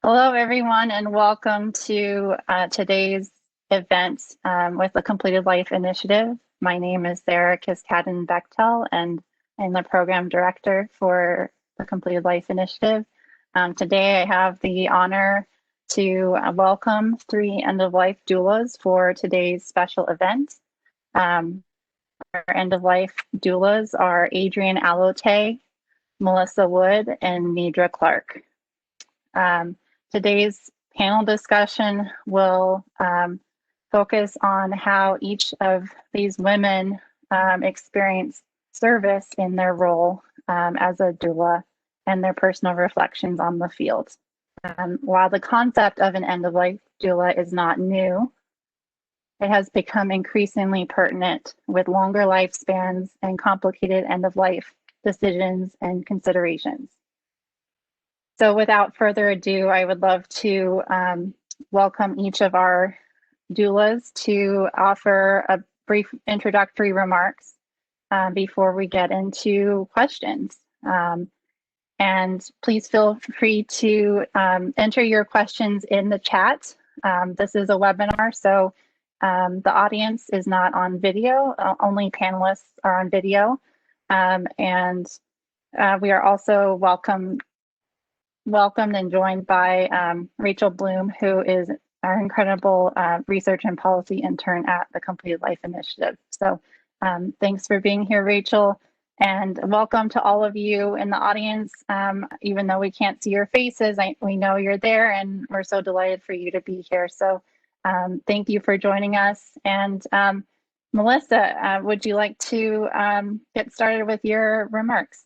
Hello, everyone, and welcome to today's event with the Completed Life Initiative. My name is Sarah Kiskaden-Bechtel, and I'm the Program Director for the Completed Life Initiative. Today, I have the honor to welcome 3 End of Life Doulas for today's special event. Our End of Life Doulas are Adrian Allotey, Melissa Wood, and Neidra Clark. Today's panel discussion will focus on how each of these women experience service in their role as a doula and their personal reflections on the field. While the concept of an end-of-life doula is not new, it has become increasingly pertinent with longer lifespans and complicated end-of-life decisions and considerations. So without further ado, I would love to welcome each of our doulas to offer a brief introductory remarks before we get into questions. And please feel free to enter your questions in the chat. This is a webinar, so the audience is not on video, only panelists are on video. And we are also welcomed and joined by Rachel Bloom, who is our incredible research and policy intern at the Completed Life Initiative. So thanks for being here, Rachel, and welcome to all of you in the audience. Even though we can't see your faces, we know you're there, and we're so delighted for you to be here. So thank you for joining us. And Melissa, would you like to get started with your remarks?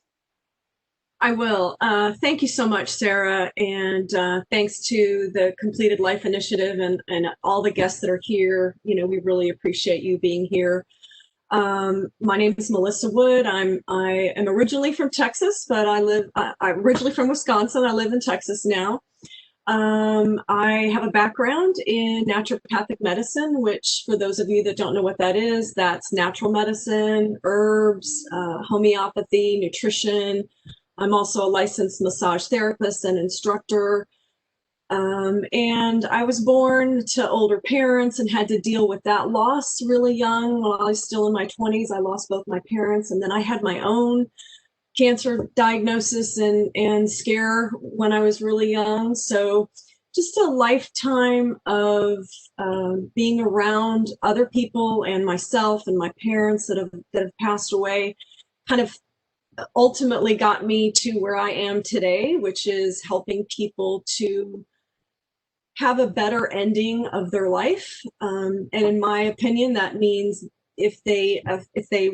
I will. Thank you so much, Sarah, and thanks to the Completed Life Initiative and all the guests that are here. You know, we really appreciate you being here. My name is Melissa Wood. I am originally from Texas, but I'm originally from Wisconsin. I live in Texas now. I have a background in naturopathic medicine, which for those of you that don't know what that is, that's natural medicine, herbs, homeopathy, nutrition. I'm also a licensed massage therapist and instructor. And I was born to older parents and had to deal with that loss really young. When I was still in my 20s, I lost both my parents, and then I had my own cancer diagnosis and scare when I was really young. So just a lifetime of being around other people and myself and my parents that have passed away kind of ultimately got me to where I am today, which is helping people to have a better ending of their life. And in my opinion, that means if they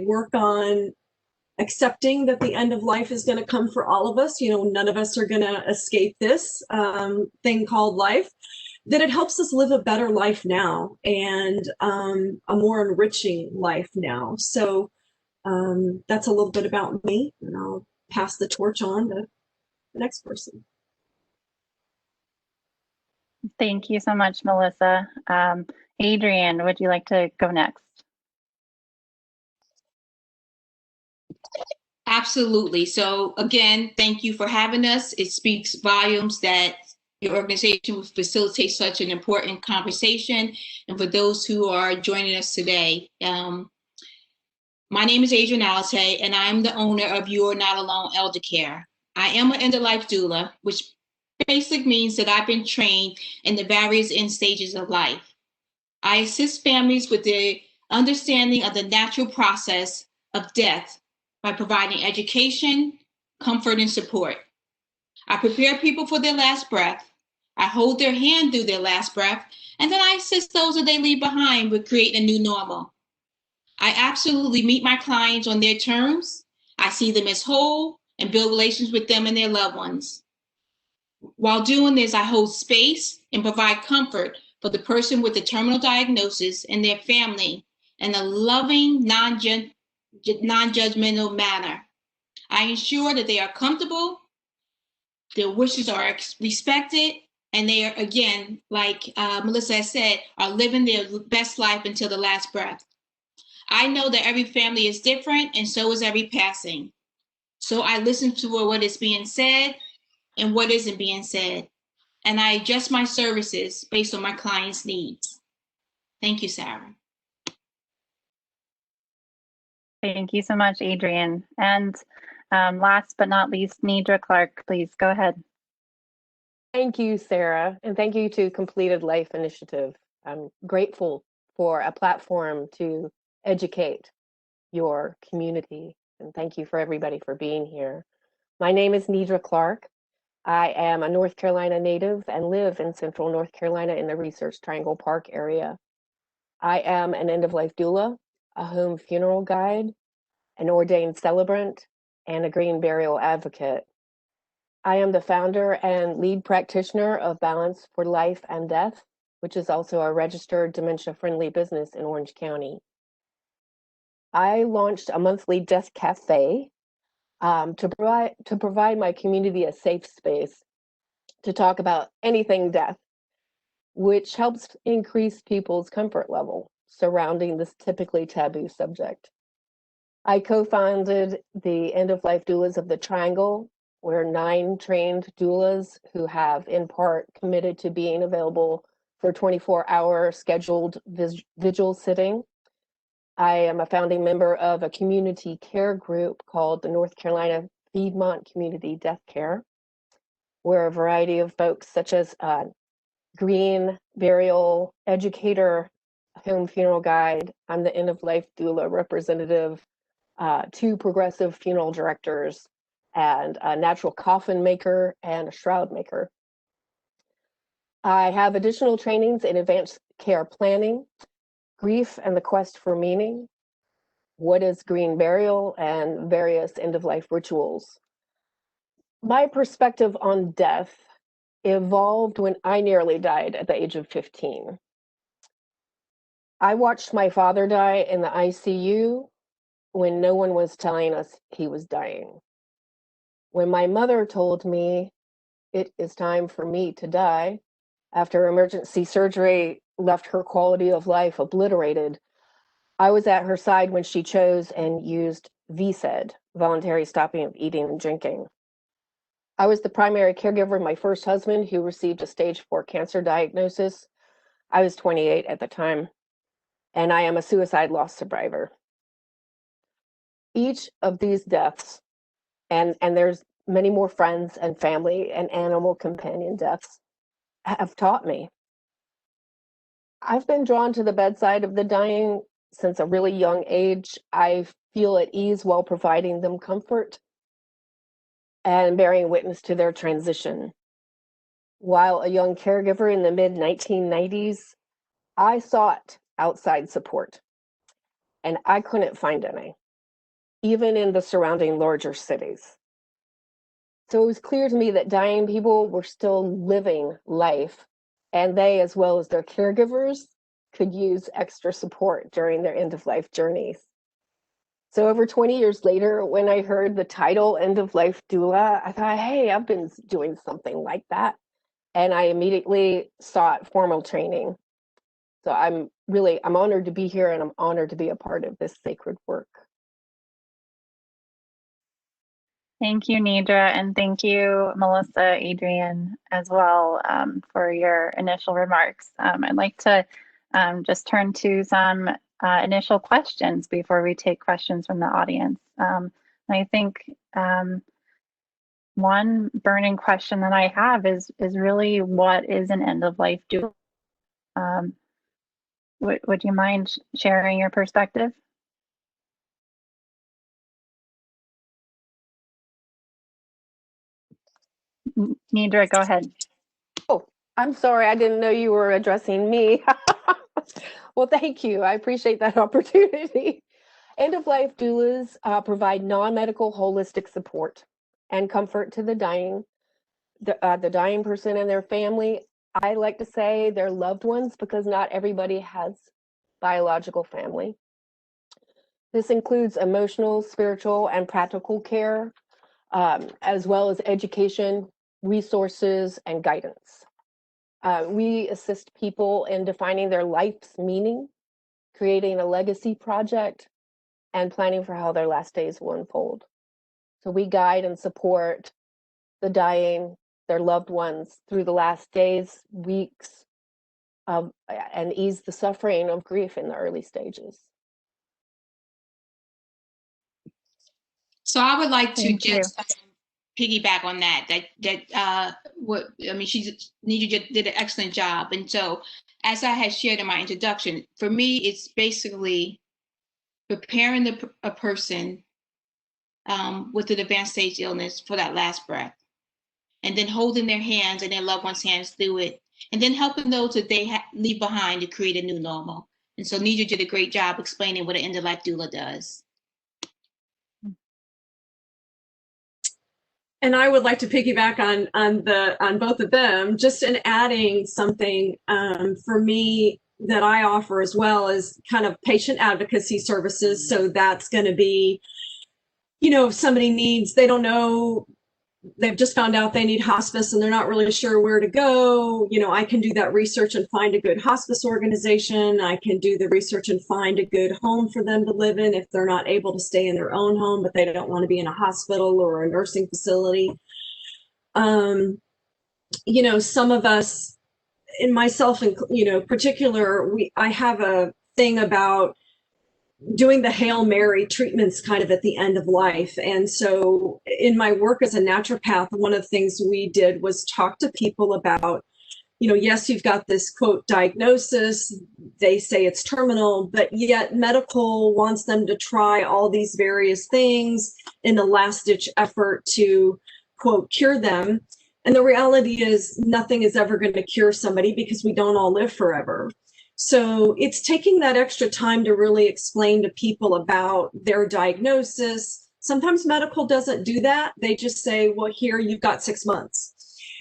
work on accepting that the end of life is going to come for all of us, you know, none of us are going to escape this thing called life, that it helps us live a better life now and a more enriching life now. So that's a little bit about me, and I'll pass the torch on to the next person. Thank you so much, Melissa. Adrian, would you like to go next? Absolutely. So again, thank you for having us. It speaks volumes that your organization will facilitate such an important conversation. And for those who are joining us today, my name is Adrian Allotey, and I'm the owner of You're Not Alone Elder Care. I am an end-of-life doula, which basically means that I've been trained in the various end stages of life. I assist families with the understanding of the natural process of death by providing education, comfort, and support. I prepare people for their last breath. I hold their hand through their last breath, and then I assist those that they leave behind with creating a new normal. I absolutely meet my clients on their terms. I see them as whole and build relations with them and their loved ones. While doing this, I hold space and provide comfort for the person with the terminal diagnosis and their family in a loving, non-judgmental manner. I ensure that they are comfortable, their wishes are respected, and they are, again, like Melissa has said, are living their best life until the last breath. I know that every family is different, and so is every passing. So I listen to what is being said and what isn't being said. and I adjust my services based on my clients' needs. Thank you, Sarah. Thank you so much, Adrian. And last but not least, Neidra Clark, please go ahead. Thank you, Sarah, and thank you to Completed Life Initiative. I'm grateful for a platform to educate your community, and thank you for everybody for being here. My name is Neidra Clark. I am a North Carolina native and live in Central North Carolina in the Research Triangle Park area. I am an end-of-life doula, a home funeral guide, an ordained celebrant, and a green burial advocate. I am the founder and lead practitioner of Balance for Life and Death, which is also a registered dementia-friendly business in Orange County. I launched a monthly death cafe to provide my community a safe space to talk about anything death, which helps increase people's comfort level surrounding this typically taboo subject. I co-founded the End of Life Doulas of the Triangle. We're 9 trained doulas who have in part committed to being available for 24-hour scheduled vigil sitting. I am a founding member of a community care group called the North Carolina Piedmont Community Death Care, where a variety of folks such as green burial educator, home funeral guide, I'm the End of Life Doula representative, 2 progressive funeral directors, and a natural coffin maker and a shroud maker. I have additional trainings in advanced care planning, grief and the quest for meaning, what is green burial, and various end-of-life rituals. My perspective on death evolved when I nearly died at the age of 15. I watched my father die in the ICU when no one was telling us he was dying. When my mother told me it is time for me to die, after emergency surgery left her quality of life obliterated, I was at her side when she chose and used VSED, voluntary stopping of eating and drinking. I was the primary caregiver of my first husband, who received a stage 4 cancer diagnosis. I was 28 at the time, and I am a suicide loss survivor. Each of these deaths, and there's many more friends and family and animal companion deaths, have taught me. I've been drawn to the bedside of the dying since a really young age. I feel at ease while providing them comfort and bearing witness to their transition. While a young caregiver in the mid-1990s, I sought outside support, and I couldn't find any, even in the surrounding larger cities. So it was clear to me that dying people were still living life, and they, as well as their caregivers, could use extra support during their end-of-life journeys. So over 20 years later, when I heard the title End of Life Doula, I thought, hey, I've been doing something like that. And I immediately sought formal training. So I'm honored to be here, and I'm honored to be a part of this sacred work. Thank you, Neidra, and thank you, Melissa, Adrian, as well, for your initial remarks. I'd like to just turn to some initial questions before we take questions from the audience. I think one burning question that I have is really, what is an end-of-life doula? Would you mind sharing your perspective? Neidra, go ahead. Oh, I'm sorry, I didn't know you were addressing me. Well, thank you. I appreciate that opportunity. End-of-life doulas provide non-medical holistic support and comfort to the dying person and their family. I like to say their loved ones, because not everybody has biological family. This includes emotional, spiritual, and practical care, as well as education, resources, and guidance. We assist people in defining their life's meaning, creating a legacy project, and planning for how their last days will unfold. So we guide and support the dying their loved ones through the last days, weeks, and ease the suffering of grief in the early stages. So I would like to Thank you. just piggyback on that. Neidra did an excellent job. And so, as I had shared in my introduction, for me, it's basically preparing a person with an advanced stage illness for that last breath, and then holding their hands and their loved ones' hands through it, and then helping those that they leave behind to create a new normal. And so Neidra did a great job explaining what an end-of-life doula does. And I would like to piggyback on both of them, just in adding something for me that I offer as well as kind of patient advocacy services. So that's going to be, if somebody needs, they don't know, they've just found out they need hospice and they're not really sure where to go. I can do that research and find a good hospice organization. I can do the research and find a good home for them to live in if they're not able to stay in their own home, but they don't want to be in a hospital or a nursing facility. Some of us, and myself, particular, I have a thing about doing the Hail Mary treatments kind of at the end of life. And so in my work as a naturopath, one of the things we did was talk to people about, yes, you've got this quote diagnosis, they say it's terminal, but yet medical wants them to try all these various things in a last ditch effort to quote cure them. And the reality is nothing is ever going to cure somebody because we don't all live forever. So it's taking that extra time to really explain to people about their diagnosis. Sometimes medical doesn't do that. They just say, well, here, you've got 6 months.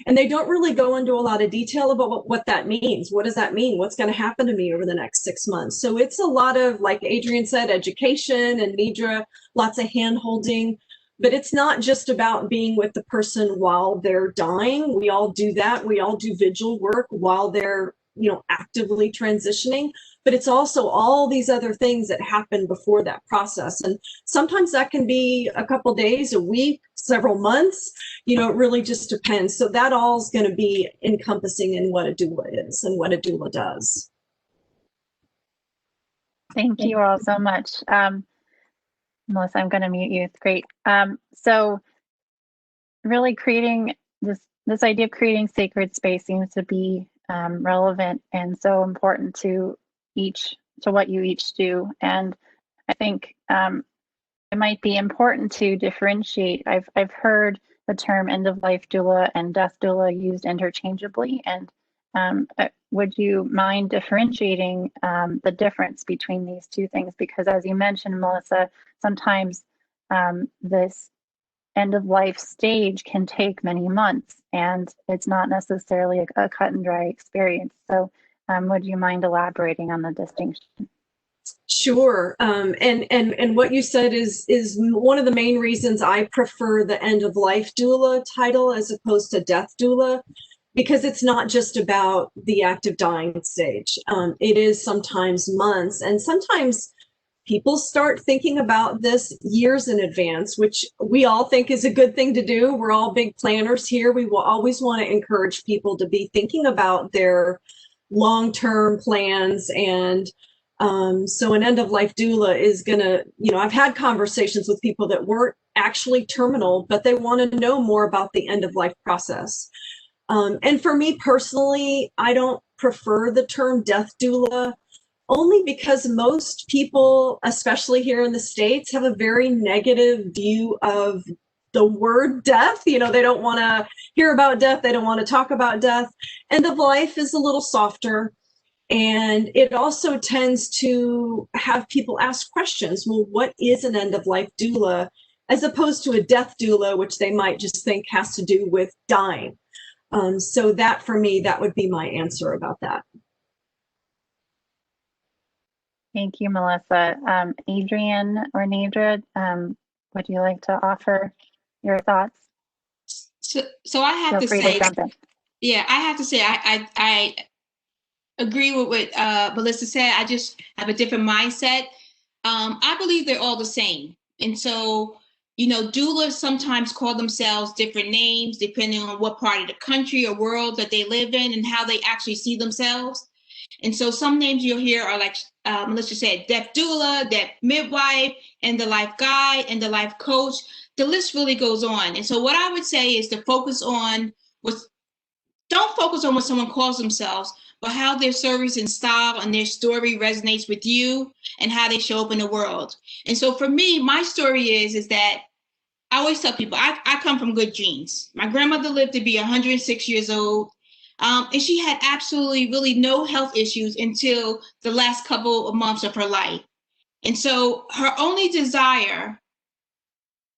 And they don't really go into a lot of detail about what that means. What does that mean? What's going to happen to me over the next 6 months? So it's a lot of, like Adrian said, education, and Neidra, lots of hand-holding. But it's not just about being with the person while they're dying. We all do that. We all do vigil work while they're actively transitioning, but it's also all these other things that happen before that process. And sometimes that can be a couple days, a week, several months, it really just depends. So that all is going to be encompassing in what a doula is and what a doula does. Thank you all so much. Melissa, I'm going to mute you. It's great. So really creating this idea of creating sacred space seems to be relevant and so important to what you each do. And I think it might be important to differentiate. I've heard the term end of life doula and death doula used interchangeably. And would you mind differentiating the difference between these two things? Because as you mentioned, Melissa, sometimes this end of life stage can take many months and it's not necessarily a cut and dry experience. So would you mind elaborating on the distinction? Sure. And what you said is one of the main reasons I prefer the end of life doula title as opposed to death doula, because it's not just about the active dying stage. It is sometimes months, and sometimes people start thinking about this years in advance, which we all think is a good thing to do. We're all big planners here. We will always want to encourage people to be thinking about their long-term plans. And so an end-of-life doula is going to, I've had conversations with people that weren't actually terminal, but they want to know more about the end-of-life process. And for me personally, I don't prefer the term death doula, only because most people, especially here in the States, have a very negative view of the word death. They don't want to hear about death. They don't want to talk about death. End of life is a little softer. And it also tends to have people ask questions. Well, what is an end of life doula? As opposed to a death doula, which they might just think has to do with dying. So that, for me, that would be my answer about that. Thank you, Melissa. Adrian or Neidra, would you like to offer your thoughts? So I have to say, yeah, I have to say, I agree with what Melissa said. I just have a different mindset. I believe they're all the same. And so doulas sometimes call themselves different names depending on what part of the country or world that they live in and how they actually see themselves. And so some names you'll hear are like, Melissa said, deaf doula, deaf midwife, End of Life guide, End of Life coach. The list really goes on. And so what I would say is to focus on don't focus on what someone calls themselves, but how their service and style and their story resonates with you and how they show up in the world. And so for me, my story is that I always tell people I come from good genes. My grandmother lived to be 106 years old. And she had absolutely really no health issues until the last couple of months of her life. And so her only desire,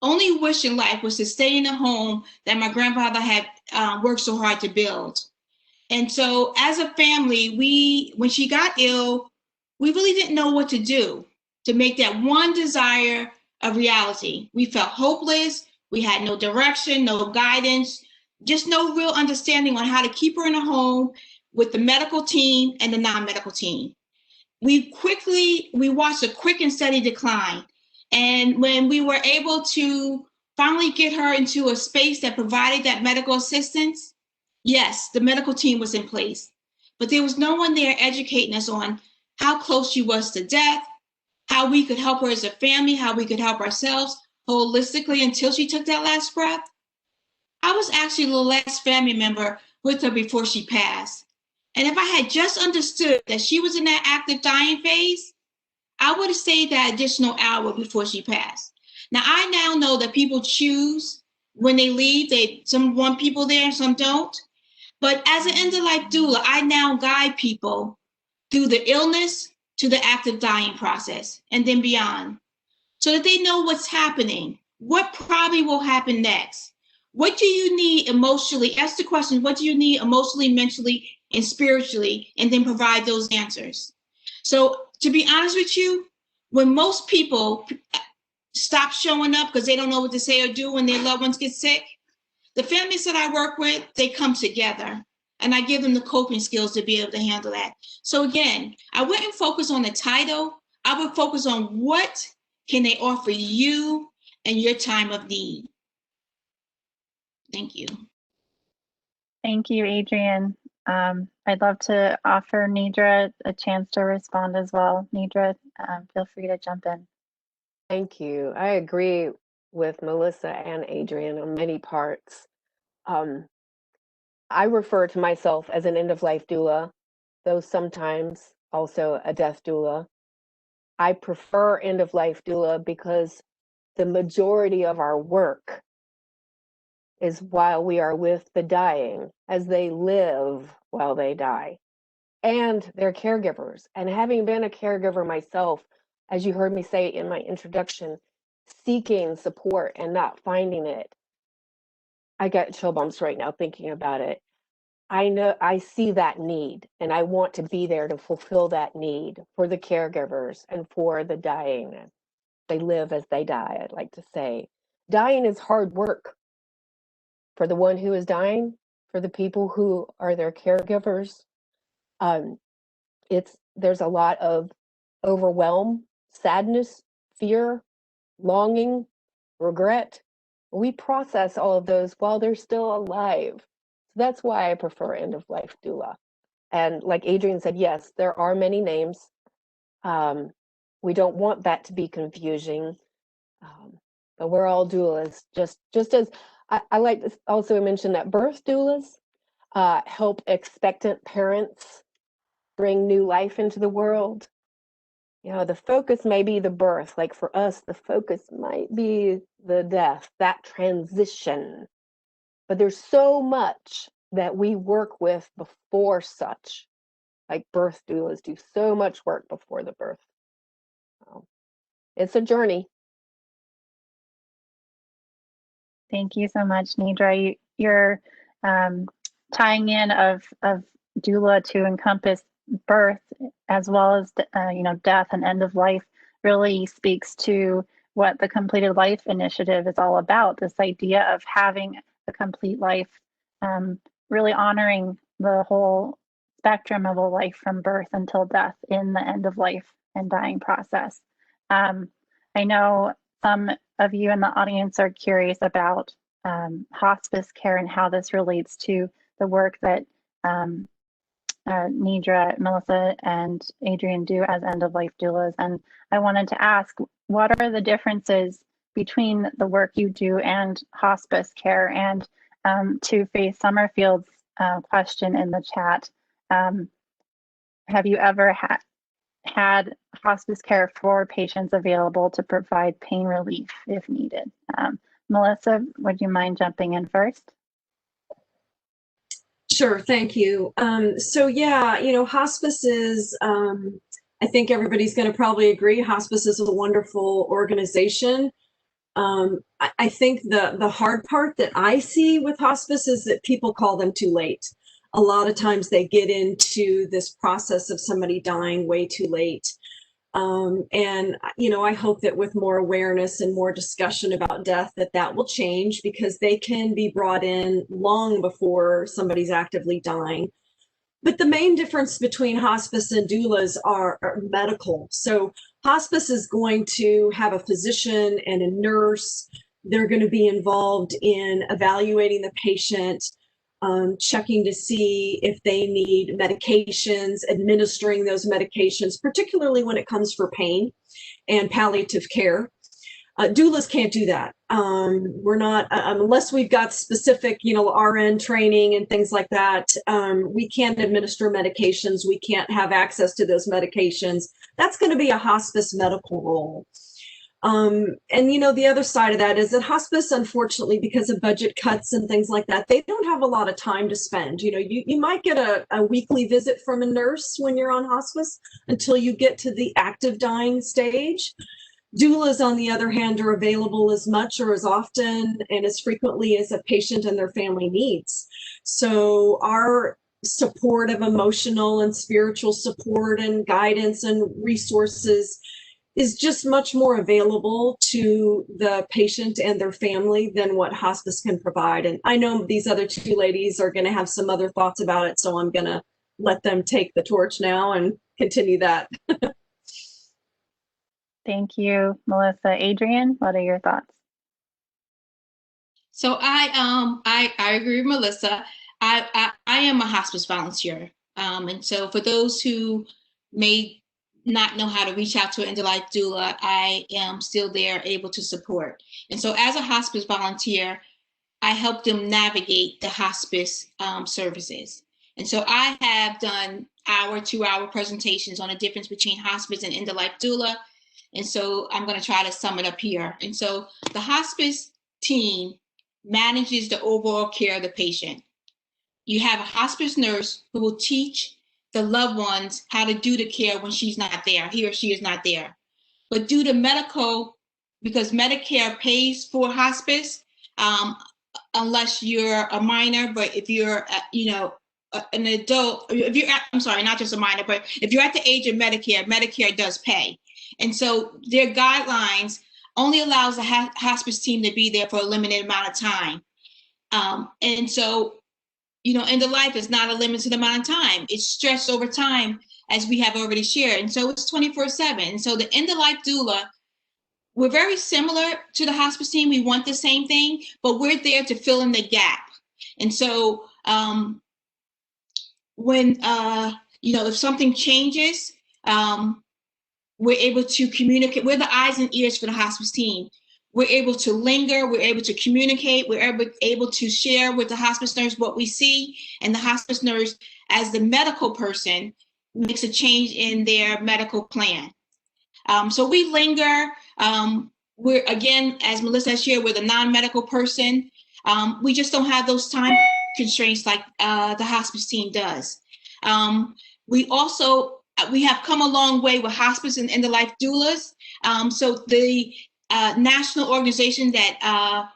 only wish in life was to stay in a home that my grandfather had worked so hard to build. And so as a family, when she got ill, we really didn't know what to do to make that one desire a reality. We felt hopeless. We had no direction, no guidance, just no real understanding on how to keep her in a home with the medical team and the non-medical team. We watched a quick and steady decline. And when we were able to finally get her into a space that provided that medical assistance, yes, the medical team was in place, but there was no one there educating us on how close she was to death, how we could help her as a family, how we could help ourselves holistically until she took that last breath. I was actually the last family member with her before she passed. And if I had just understood that she was in that active dying phase, I would have stayed that additional hour before she passed. Now, I now know that people choose when they leave. Some want people there and some don't. But as an end-of-life doula, I now guide people through the illness to the active dying process and then beyond, so that they know what's happening, what probably will happen next. What do you need emotionally? Ask the question, what do you need emotionally, mentally, and spiritually, and then provide those answers. So to be honest with you, when most people stop showing up because they don't know what to say or do when their loved ones get sick, the families that I work with, they come together and I give them the coping skills to be able to handle that. So again, I wouldn't focus on the title. I would focus on what can they offer you in your time of need. Thank you. Thank you, Adrian. I'd love to offer Neidra a chance to respond as well. Neidra, feel free to jump in. Thank you. I agree with Melissa and Adrian on many parts. I refer to myself as an end-of-life doula, though sometimes also a death doula. I prefer end-of-life doula because the majority of our work is while we are with the dying, as they live while they die, and their caregivers. And having been a caregiver myself, as you heard me say in my introduction, seeking support and not finding it, I got chill bumps right now thinking about it. I know I see that need, and I want to be there to fulfill that need for the caregivers and for the dying. They live as they die, I'd like to say. Dying is hard work for the one who is dying, for the people who are their caregivers. There's a lot of overwhelm, sadness, fear, longing, regret. We process all of those while they're still alive. So that's why I prefer End of Life Doula. And like Adrian said, yes, there are many names. We don't want that to be confusing, but we're all doulas. Just as I like to also mention that birth doulas help expectant parents bring new life into the world. The focus may be the birth. Like for us, the focus might be the death, that transition. But there's so much that we work with before such. Like birth doulas do so much work before the birth. It's a journey. Thank you so much, Neidra. You're tying in of doula to encompass birth as well as death and end of life really speaks to what the Completed Life Initiative is all about. This idea of having a complete life, really honoring the whole spectrum of a life from birth until death in the end of life and dying process. I know some of you in the audience are curious about hospice care and how this relates to the work that Neidra, Melissa, and Adrian do as End of Life Doulas. And I wanted to ask, what are the differences between the work you do and hospice care? And to Faith Summerfield's question in the chat, have you ever had hospice care for patients available to provide pain relief if needed? Melissa, would you mind jumping in first? Sure, thank you. So yeah, hospice is, I think everybody's going to probably agree, hospice is a wonderful organization. I think the hard part that I see with hospice is that people call them too late. A lot of times they get into this process of somebody dying way too late. And I hope that with more awareness and more discussion about death, that will change, because they can be brought in long before somebody's actively dying. But the main difference between hospice and doulas are medical. So hospice is going to have a physician and a nurse. They're going to be involved in evaluating the patient, checking to see if they need medications, administering those medications, particularly when it comes for pain and palliative care. Doulas can't do that. We're not, unless we've got specific, RN training and things like that, we can't administer medications. We can't have access to those medications. That's going to be a hospice medical role. And the other side of that is that hospice, unfortunately, because of budget cuts and things like that, they don't have a lot of time to spend. You might get a weekly visit from a nurse when you're on hospice until you get to the active dying stage. Doulas, on the other hand, are available as much or as often and as frequently as a patient and their family needs. So our support of emotional and spiritual support and guidance and resources is just much more available to the patient and their family than what hospice can provide. And I know these other two ladies are going to have some other thoughts about it, so I'm going to let them take the torch now and continue that. Thank you, Melissa. Adrian, what are your thoughts? So I agree with Melissa. I am a hospice volunteer, and so for those who may not know how to reach out to an End of Life Doula, I am still there, able to support. And so as a hospice volunteer, I help them navigate the hospice services. And so I have done 2-hour presentations on the difference between hospice and End of Life Doula. And so I'm going to try to sum it up here. And so the hospice team manages the overall care of the patient. You have a hospice nurse who will teach the loved ones how to do the care when she's not there, he or she is not there. But due to medical, because Medicare pays for hospice, unless you're a minor, but if you're, an adult, if you're, I'm sorry, not just a minor, but if you're at the age of Medicare, Medicare does pay. And so their guidelines only allows the hospice team to be there for a limited amount of time. And so, End of Life is not a limited amount of time. It's stretched over time, as we have already shared. And so it's 24/7. And so the End of Life Doula, we're very similar to the hospice team. We want the same thing, but we're there to fill in the gap. And so when, if something changes, we're able to communicate. We're the eyes and ears for the hospice team. We're able to linger, we're able to communicate, we're able to share with the hospice nurse what we see, and the hospice nurse, as the medical person, makes a change in their medical plan. So we linger. We're, again, as Melissa shared, we're the non-medical person. We just don't have those time constraints like the hospice team does. We have come a long way with hospice and End of Life Doulas. So the national organization that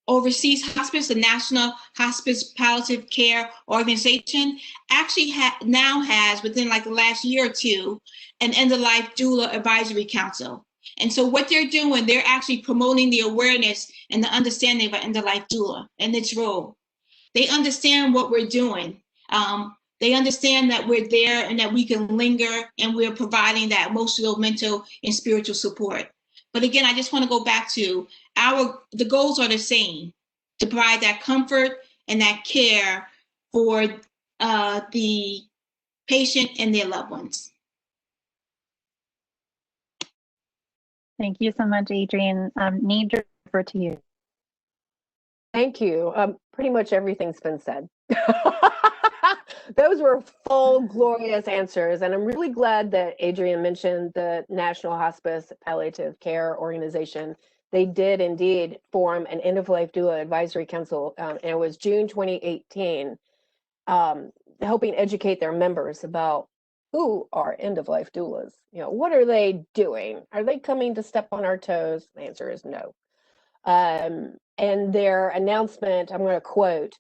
oversees hospice, the National Hospice Palliative Care Organization, actually now has, within like the last year or two, an End of Life Doula Advisory Council. And so what they're doing, they're actually promoting the awareness and the understanding of an End of Life Doula and its role. They understand what we're doing. They understand that we're there and that we can linger, and we're providing that emotional, mental, and spiritual support. But again, I just want to go back to the goals are the same, to provide that comfort and that care for the patient and their loved ones. Thank you so much, Adrian. Neidra, over to you. Thank you. Pretty much everything's been said. Those were full, glorious answers. And I'm really glad that Adrian mentioned the National Hospice Palliative Care Organization. They did indeed form an End of Life Doula Advisory Council, and it was June 2018, helping educate their members about who are End of Life Doulas. You know, what are they doing? Are they coming to step on our toes? The answer is no. And their announcement, I'm going to quote,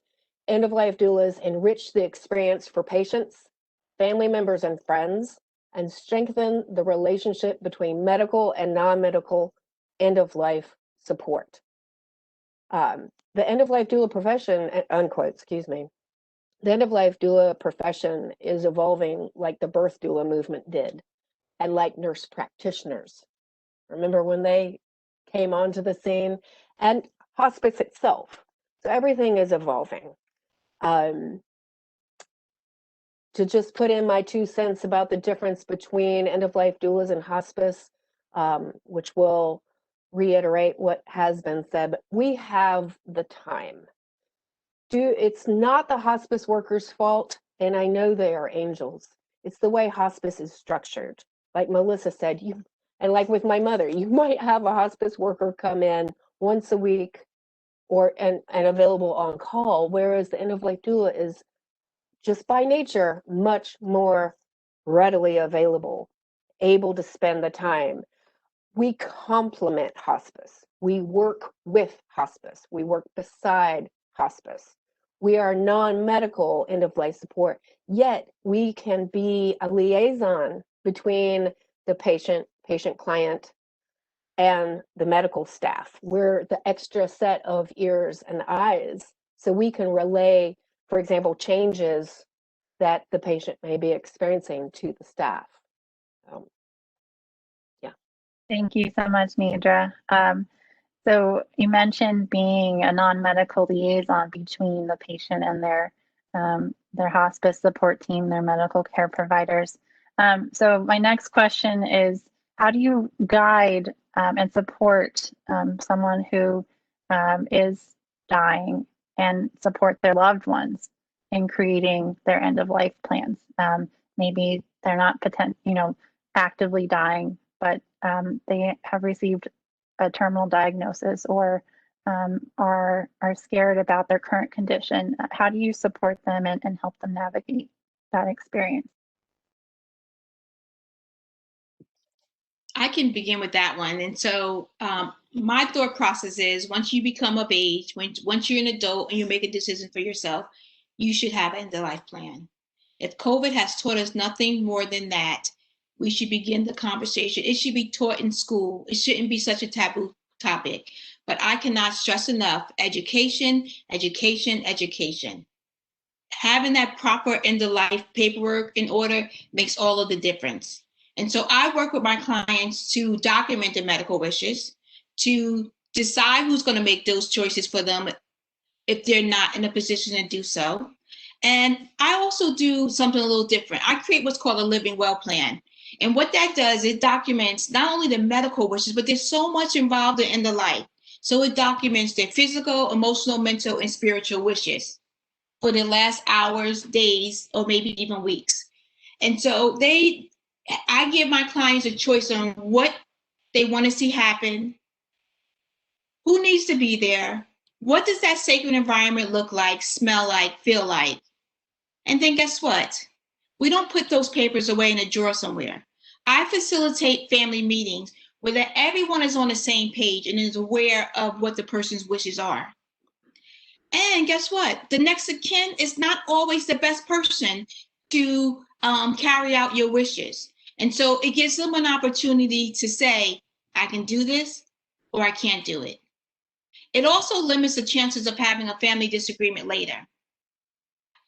End of Life Doulas enrich the experience for patients, family members, and friends, and strengthen the relationship between medical and non-medical end of life support. The end of life doula profession, unquote, excuse me, the end of life doula profession is evolving like the birth doula movement did, and like nurse practitioners. Remember when they came onto the scene? And hospice itself. So everything is evolving. To just put in my 2 cents about the difference between end-of-life doulas and hospice, which will reiterate what has been said, but we have the time. It's not the hospice workers' fault, and I know they are angels. It's the way hospice is structured. Like Melissa said, and like with my mother, you might have a hospice worker come in once a week and available on call, whereas the end-of-life doula is just by nature much more readily available, able to spend the time. We complement hospice. We work with hospice. We work beside hospice. We are non-medical end-of-life support, yet we can be a liaison between the patient-client, and the medical staff. We're the extra set of ears and eyes, so we can relay, for example, changes that the patient may be experiencing to the staff. Yeah. Thank you so much, Neidra. So you mentioned being a non-medical liaison between the patient and their hospice support team, their medical care providers. So my next question is, how do you guide and support someone who is dying and support their loved ones in creating their end of life plans? Maybe they're not actively dying, but they have received a terminal diagnosis or are scared about their current condition. How do you support them and help them navigate that experience? I can begin with that one. And so my thought process is, once you become of age, once you're an adult and you make a decision for yourself, you should have an end-of-life plan. If COVID has taught us nothing more than that, we should begin the conversation. It should be taught in school. It shouldn't be such a taboo topic. But I cannot stress enough, education, education, education. Having that proper end-of-life paperwork in order makes all of the difference. And so I work with my clients to document their medical wishes, to decide who's going to make those choices for them if they're not in a position to do so. And I also do something a little different. I create what's called a living well plan. And what that does, it documents not only the medical wishes, but there's so much involved in the life. So it documents their physical, emotional, mental, and spiritual wishes for the last hours, days, or maybe even weeks. And so I give my clients a choice on what they want to see happen, who needs to be there, what does that sacred environment look like, smell like, feel like. And then guess what? We don't put those papers away in a drawer somewhere. I facilitate family meetings where everyone is on the same page and is aware of what the person's wishes are. And guess what? The next of kin is not always the best person to carry out your wishes. And so it gives them an opportunity to say, I can do this or I can't do it. It also limits the chances of having a family disagreement later.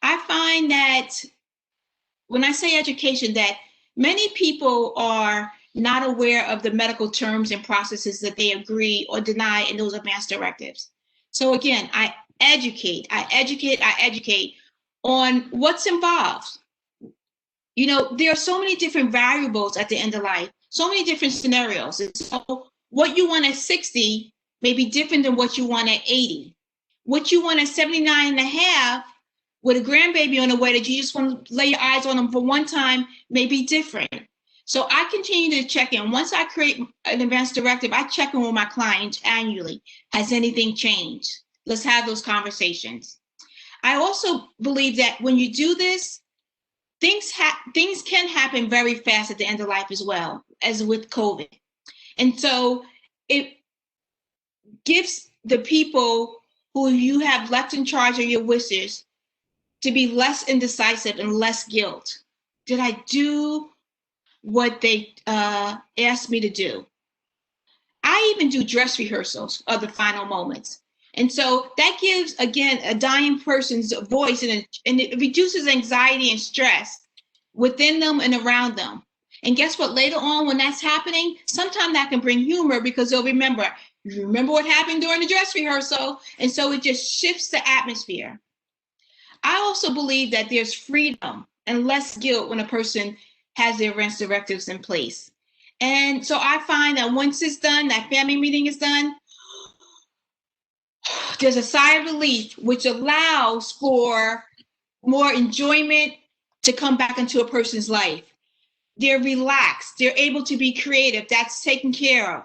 I find that when I say education, that many people are not aware of the medical terms and processes that they agree or deny in those advance directives. So again, I educate on what's involved. You know, there are so many different variables at the end of life, so many different scenarios. And so what you want at 60 may be different than what you want at 80. What you want at 79 and a half with a grandbaby on the way that you just want to lay your eyes on them for one time may be different. So I continue to check in. Once I create an advance directive, I check in with my clients annually. Has anything changed? Let's have those conversations. I also believe that when you do this, things can happen very fast at the end of life as well, as with COVID. And so it gives the people who you have left in charge of your wishes to be less indecisive and less guilt. Did I do what they asked me to do? I even do dress rehearsals of the final moments. And so that gives, again, a dying person's voice, and it reduces anxiety and stress within them and around them. And guess what? Later on, when that's happening, sometimes that can bring humor because they'll remember what happened during the dress rehearsal. And so it just shifts the atmosphere. I also believe that there's freedom and less guilt when a person has their advance directives in place. And so I find that once it's done, that family meeting is done, there's a sigh of relief, which allows for more enjoyment to come back into a person's life. They're relaxed. They're able to be creative. That's taken care of.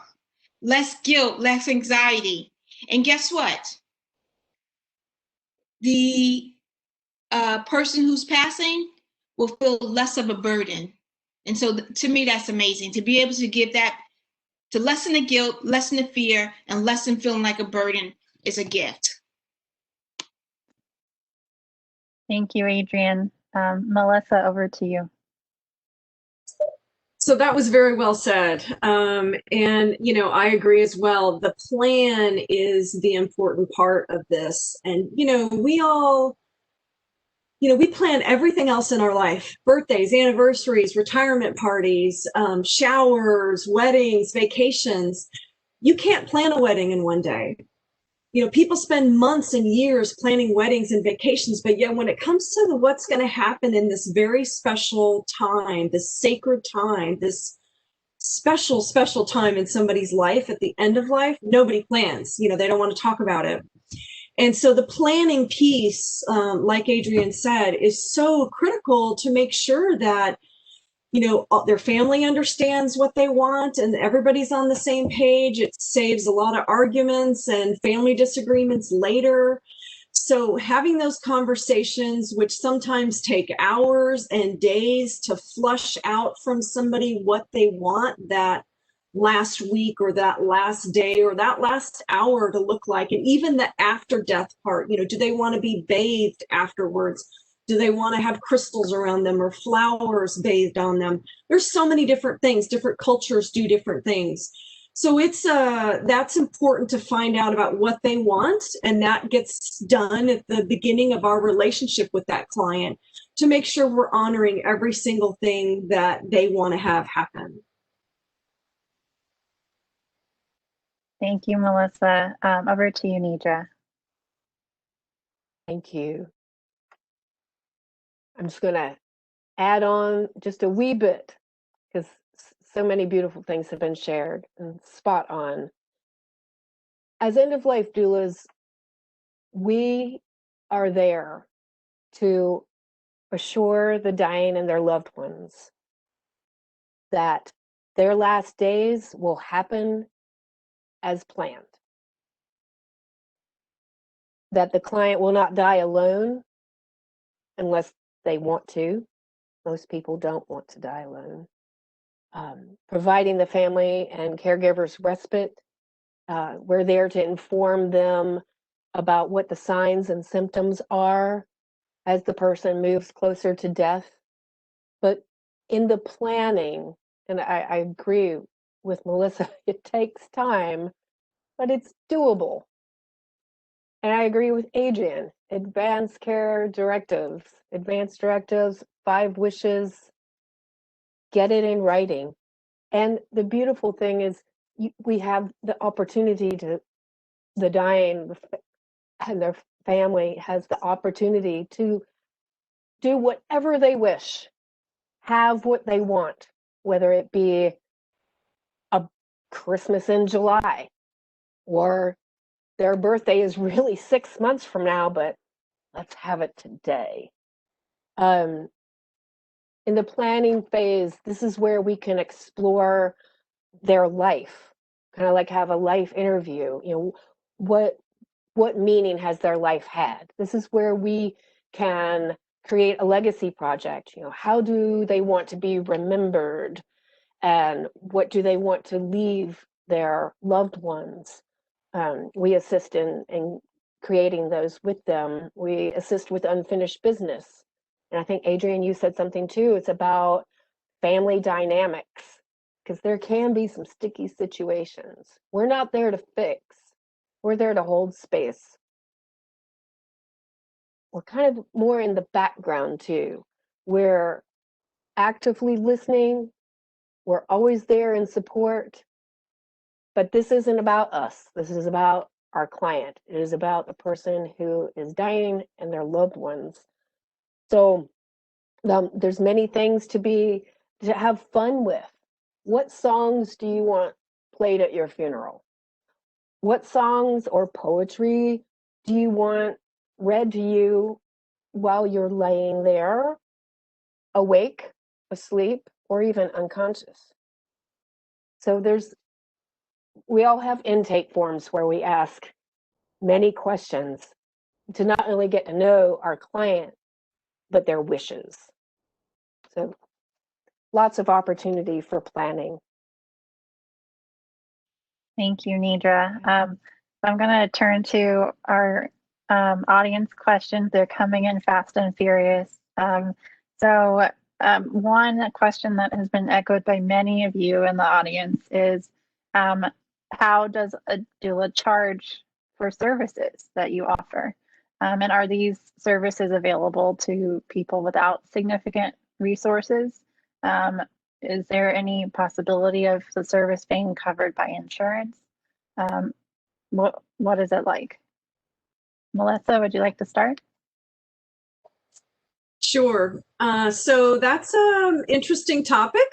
Less guilt, less anxiety. And guess what? The person who's passing will feel less of a burden. And so to me, that's amazing. To be able to give that, to lessen the guilt, lessen the fear, and lessen feeling like a burden is a gift. Thank you, Adrian. Melissa, over to you. So that was very well said. And, you know, I agree as well. The plan is the important part of this. And, you know, we all, you know, we plan everything else in our life: birthdays, anniversaries, retirement parties, showers, weddings, vacations. You can't plan a wedding in one day. You know, people spend months and years planning weddings and vacations, but yet when it comes to what's going to happen in this very special time, this sacred time, this special, special time in somebody's life at the end of life, nobody plans. You know, they don't want to talk about it. And so the planning piece, like Adrian said, is so critical to make sure that, you know, their family understands what they want and everybody's on the same page. It saves a lot of arguments and family disagreements later. So having those conversations, which sometimes take hours and days to flush out from somebody what they want that last week or that last day or that last hour to look like, and even the after death part, you know, do they want to be bathed afterwards? Do they want to have crystals around them or flowers bathed on them? There's so many different things. Different cultures do different things. So it's that's important to find out about what they want, and that gets done at the beginning of our relationship with that client to make sure we're honoring every single thing that they want to have happen. Thank you, Melissa. Over to you, Neidra. Thank you. I'm just going to add on just a wee bit because so many beautiful things have been shared and spot on. As end of life doulas, we are there to assure the dying and their loved ones that their last days will happen as planned, that the client will not die alone unless they want to. Most people don't want to die alone. Providing the family and caregivers respite. We're there to inform them about what the signs and symptoms are as the person moves closer to death. But in the planning, and I agree with Melissa, it takes time, but it's doable. And I agree with Adrian, advanced directives, 5 wishes, get it in writing. And the beautiful thing is we have the opportunity to, the dying and their family has the opportunity to do whatever they wish, have what they want, whether it be a Christmas in July or their birthday is really 6 months from now, but let's have it today. In the planning phase, this is where we can explore their life, kind of like have a life interview. You know, what meaning has their life had? This is where we can create a legacy project. You know, how do they want to be remembered, and what do they want to leave their loved ones? We assist in creating those with them. We assist with unfinished business. And I think, Adrian, you said something too. It's about family dynamics, because there can be some sticky situations. We're not there to fix. We're there to hold space. We're kind of more in the background too. We're actively listening. We're always there in support. But this isn't about us. This is about our client. It is about the person who is dying and their loved ones. So there's many things to have fun with. What songs do you want played at your funeral? What songs or poetry do you want read to you while you're laying there, awake, asleep, or even unconscious? So we all have intake forms where we ask many questions to not only get to know our client, but their wishes. So lots of opportunity for planning. Thank you, Neidra. I'm going to turn to our audience questions. They're coming in fast and furious. One question that has been echoed by many of you in the audience is, how does a doula charge for services that you offer? And are these services available to people without significant resources? Is there any possibility of the service being covered by insurance? What is it like? Melissa, would you like to start? Sure. So that's an interesting topic.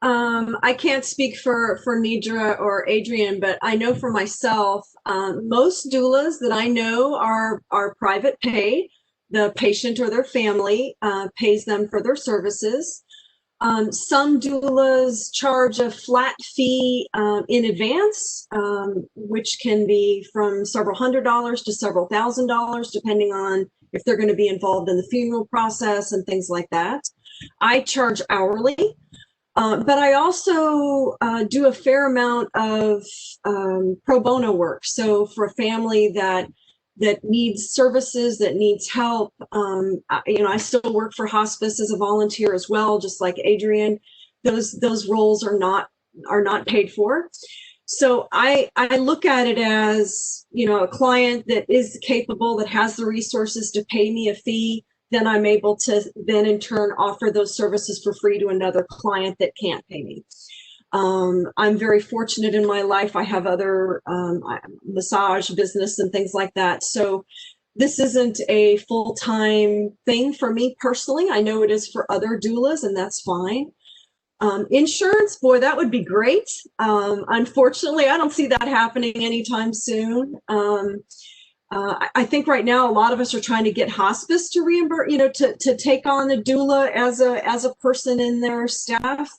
I can't speak for Neidra or Adrian, but I know for myself, most doulas that I know are private pay. The patient or their family pays them for their services. Some doulas charge a flat fee in advance, which can be from several $100s to several $1,000s, depending on if they're going to be involved in the funeral process and things like that. I charge hourly. But I also do a fair amount of pro bono work. So for a family that needs services, that needs help, I still work for hospice as a volunteer as well, just like Adrian. Those roles are not paid for. So I look at it as, a client that is capable, that has the resources to pay me a fee. Then I'm able to then in turn offer those services for free to another client that can't pay me. I'm very fortunate in my life. I have other massage business and things like that. So this isn't a full-time thing for me personally. I know it is for other doulas, and that's fine. Insurance, boy, that would be great. Unfortunately, I don't see that happening anytime soon. I think right now a lot of us are trying to get hospice to reimburse, to take on a doula as a person in their staff.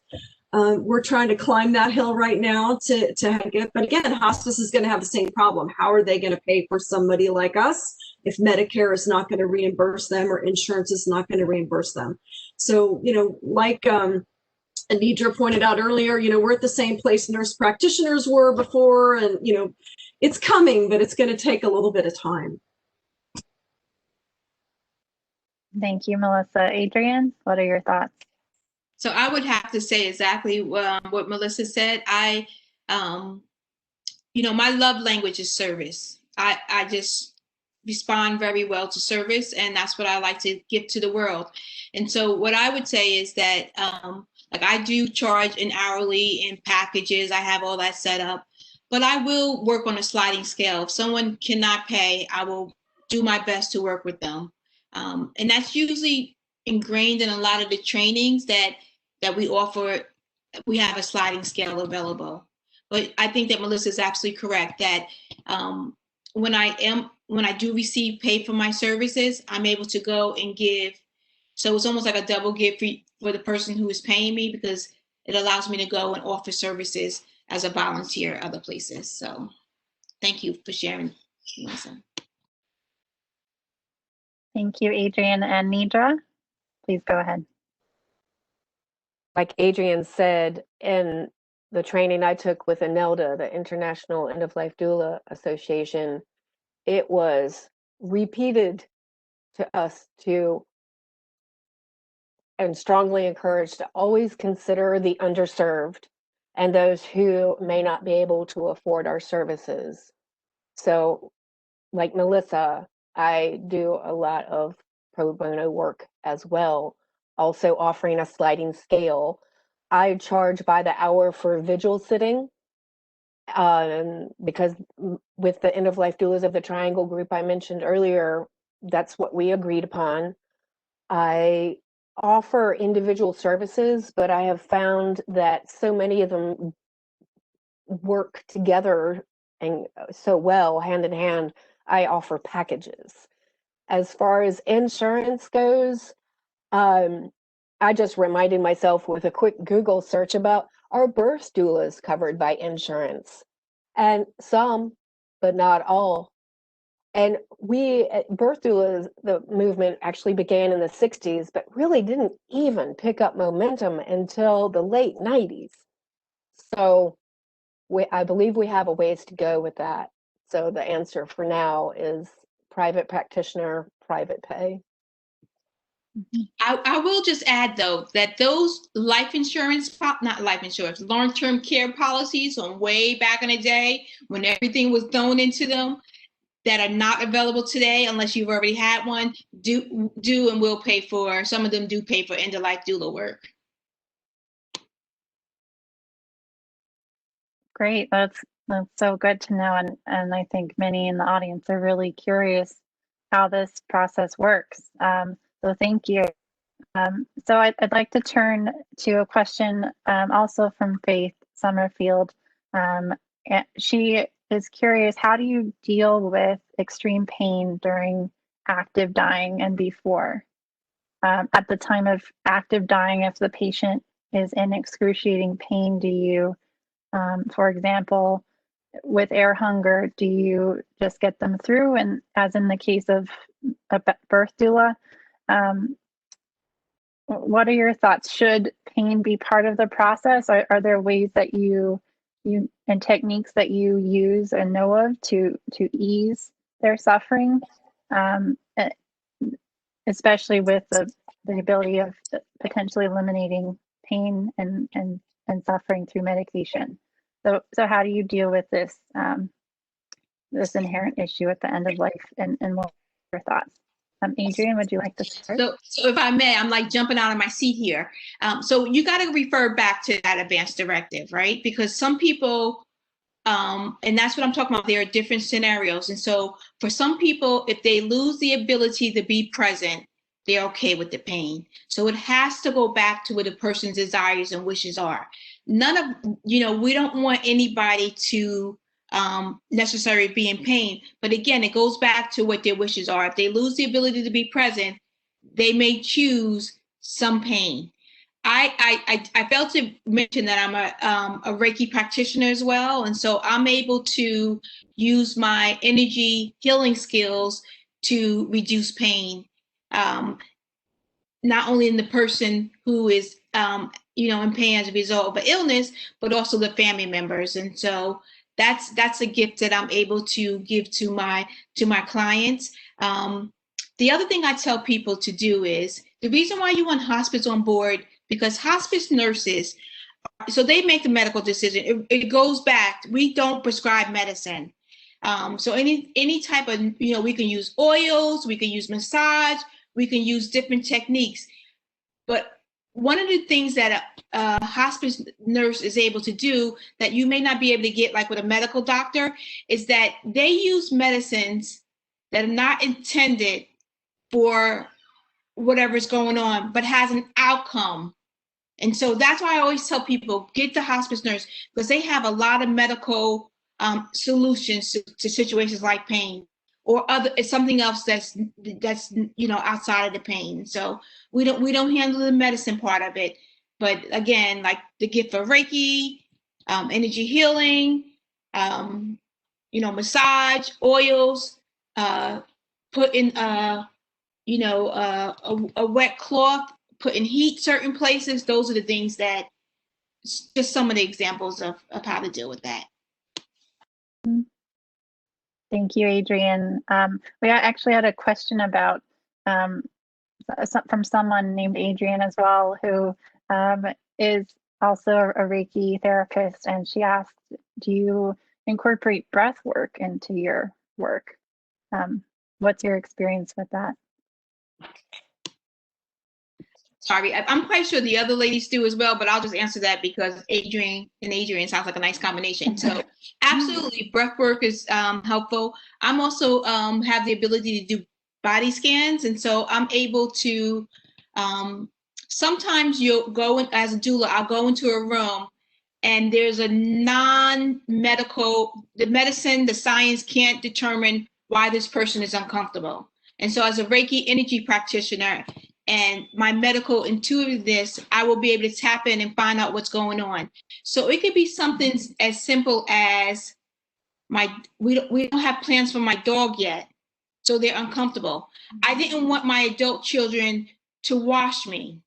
We're trying to climb that hill right now to get, but again, hospice is going to have the same problem. How are they going to pay for somebody like us if Medicare is not going to reimburse them or insurance is not going to reimburse them? So, like Neidra pointed out earlier, we're at the same place nurse practitioners were before, and, it's coming, but it's going to take a little bit of time. Thank you, Melissa. Adrian, what are your thoughts? So I would have to say exactly what Melissa said. My love language is service. I just respond very well to service, and that's what I like to give to the world. And so what I would say is that, Like I do charge an hourly in packages. I have all that set up, but I will work on a sliding scale. If someone cannot pay, I will do my best to work with them. And that's usually ingrained in a lot of the trainings that we offer. We have a sliding scale available. But I think that Melissa is absolutely correct that when I do receive pay for my services, I'm able to go and give. So it's almost like a double give for the person who is paying me, because it allows me to go and offer services as a volunteer other places. So thank you for sharing, Melissa. Thank you, Adrian and Neidra. Please go ahead. Like Adrian said, in the training I took with INELDA, the International End of Life Doula Association, it was repeated to us to, and strongly encouraged, to always consider the underserved and those who may not be able to afford our services. So, like Melissa, I do a lot of pro bono work as well, also offering a sliding scale. I charge by the hour for vigil sitting, because with the End of Life Doulas of the Triangle group I mentioned earlier, that's what we agreed upon. I offer individual services, but I have found that so many of them work together and so well hand in hand. I offer packages. As far as insurance goes, I just reminded myself with a quick Google search about, are birth doulas covered by insurance? And some, but not all. And birth doulas, the movement actually began in the 60s, but really didn't even pick up momentum until the late 90s. So I believe we have a ways to go with that. So the answer for now is private practitioner, private pay. I will just add, though, that those long-term care policies from way back in the day when everything was thrown into them that are not available today, unless you've already had one, do and will pay for, some of them do pay for end of life doula work. Great, that's so good to know, and I think many in the audience are really curious how this process works. So thank you. So I'd like to turn to a question also from Faith Summerfield. She is curious, how do you deal with extreme pain during active dying and before? At the time of active dying, if the patient is in excruciating pain, do you, for example, with air hunger, do you just get them through? And as in the case of a birth doula, what are your thoughts? Should pain be part of the process? Are there ways that you and techniques that you use and know of to ease their suffering, especially with the ability of potentially eliminating pain and suffering through medication? So how do you deal with this this inherent issue at the end of life, and what are your thoughts? Adrian, would you like to start? So if I may, I'm like jumping out of my seat here. So you got to refer back to that advance directive, right? Because some people, and that's what I'm talking about, there are different scenarios. And so for some people, if they lose the ability to be present, they're okay with the pain. So it has to go back to what the person's desires and wishes are. We don't want anybody to necessarily be in pain. But again, it goes back to what their wishes are. If they lose the ability to be present, they may choose some pain. I failed to mention that I'm a Reiki practitioner as well. And so I'm able to use my energy healing skills to reduce pain, not only in the person who is in pain as a result of an illness, but also the family members. And so that's a gift that I'm able to give to my clients. The other thing I tell people to do is, the reason why you want hospice on board, because hospice nurses, so they make the medical decision. It goes back, we don't prescribe medicine. So any type of, we can use oils, we can use massage, we can use different techniques. But one of the things that a hospice nurse is able to do that you may not be able to get like with a medical doctor is that they use medicines that are not intended for whatever's going on, but has an outcome. And so that's why I always tell people, get the hospice nurse, because they have a lot of medical solutions to situations like pain or something else that's outside of the pain. So we don't handle the medicine part of it, but again, like the gift for Reiki, energy healing, massage, oils, put in a wet cloth, put in heat certain places. Those are the things that, just some of the examples of how to deal with that. Thank you, Adrian. We actually had a question about from someone named Adrian as well, who is also a Reiki therapist, and she asked, do you incorporate breath work into your work? What's your experience with that? Sorry, I'm quite sure the other ladies do as well, but I'll just answer that because Adrian sounds like a nice combination. So absolutely, breath work is helpful. I'm also have the ability to do body scans, and so I'm able to, sometimes you'll go in, as a doula, I'll go into a room and there's a non-medical, the medicine, the science can't determine why this person is uncomfortable. And so as a Reiki energy practitioner, and my medical intuitiveness, I will be able to tap in and find out what's going on. So it could be something as simple as we don't have plans for my dog yet, so they're uncomfortable. I didn't want my adult children to wash me,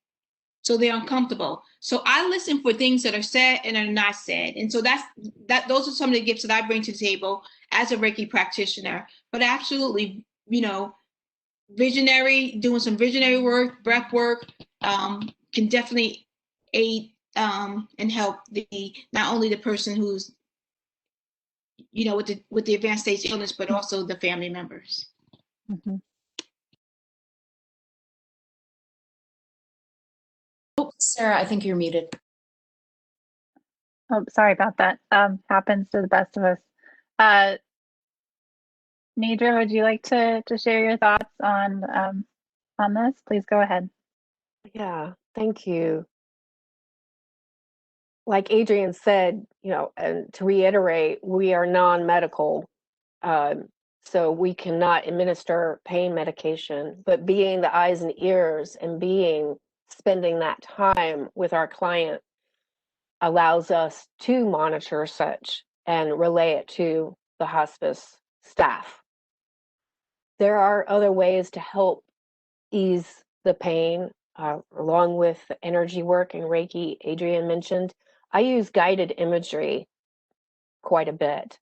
so they're uncomfortable. So I listen for things that are said and are not said. And so those are some of the gifts that I bring to the table as a Reiki practitioner. But absolutely, doing some visionary work, breath work, can definitely aid and help not only the person who's with the advanced stage illness, but also the family members. Mm-hmm. Oh, Sarah, I think you're muted. Oh, sorry about that. Happens to the best of us. Neidra, would you like to share your thoughts on this? Please go ahead. Yeah, thank you. Like Adrian said, and to reiterate, we are non-medical, so we cannot administer pain medication, but being the eyes and ears and spending that time with our client allows us to monitor such and relay it to the hospice staff. There are other ways to help ease the pain, along with the energy work and Reiki Adrian mentioned. I use guided imagery quite a bit.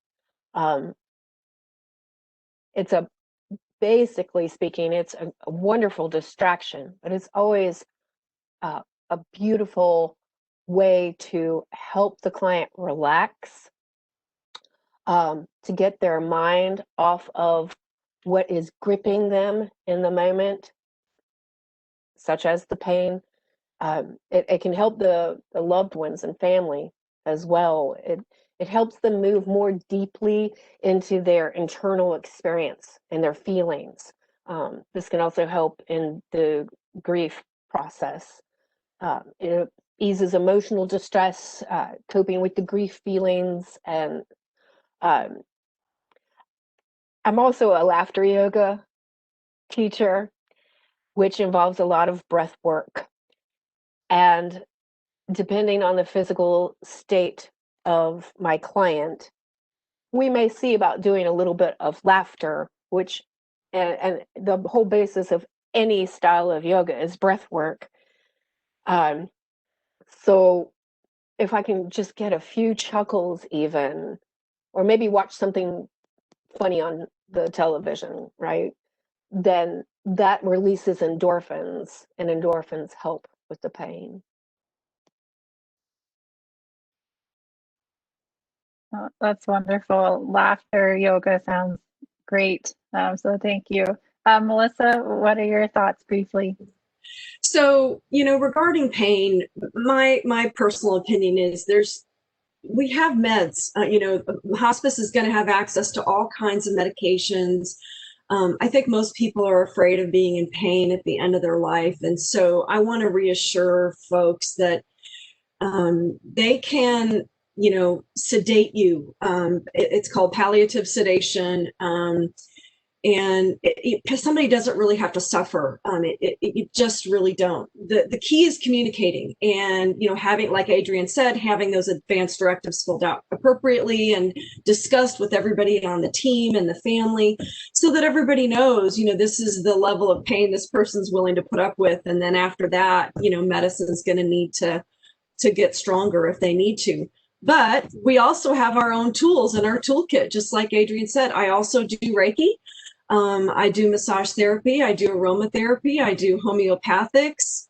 Basically speaking, it's a wonderful distraction, but it's always a beautiful way to help the client relax, to get their mind off of what is gripping them in the moment, such as the pain. It can help the loved ones and family as well. It helps them move more deeply into their internal experience and their feelings. This can also help in the grief process. It eases emotional distress, coping with the grief feelings, and I'm also a laughter yoga teacher, which involves a lot of breath work. And depending on the physical state of my client, we may see about doing a little bit of laughter, and the whole basis of any style of yoga is breath work. So if I can just get a few chuckles even, or maybe watch something funny on the television, right? Then that releases endorphins, and endorphins help with the pain. Oh, that's wonderful. Laughter yoga sounds great. So thank you. Melissa, what are your thoughts briefly? So, regarding pain, my personal opinion is we have meds. Hospice is going to have access to all kinds of medications. I think most people are afraid of being in pain at the end of their life. And so I want to reassure folks that they can, sedate you. It's called palliative sedation. And somebody doesn't really have to suffer. You just really don't. The key is communicating and, having, like Adrian said, having those advance directives filled out appropriately and discussed with everybody on the team and the family so that everybody knows, this is the level of pain this person's willing to put up with. And then after that, medicine's going to need to get stronger if they need to. But we also have our own tools in our toolkit. Just like Adrian said, I also do Reiki. I do massage therapy, I do aromatherapy, I do homeopathics,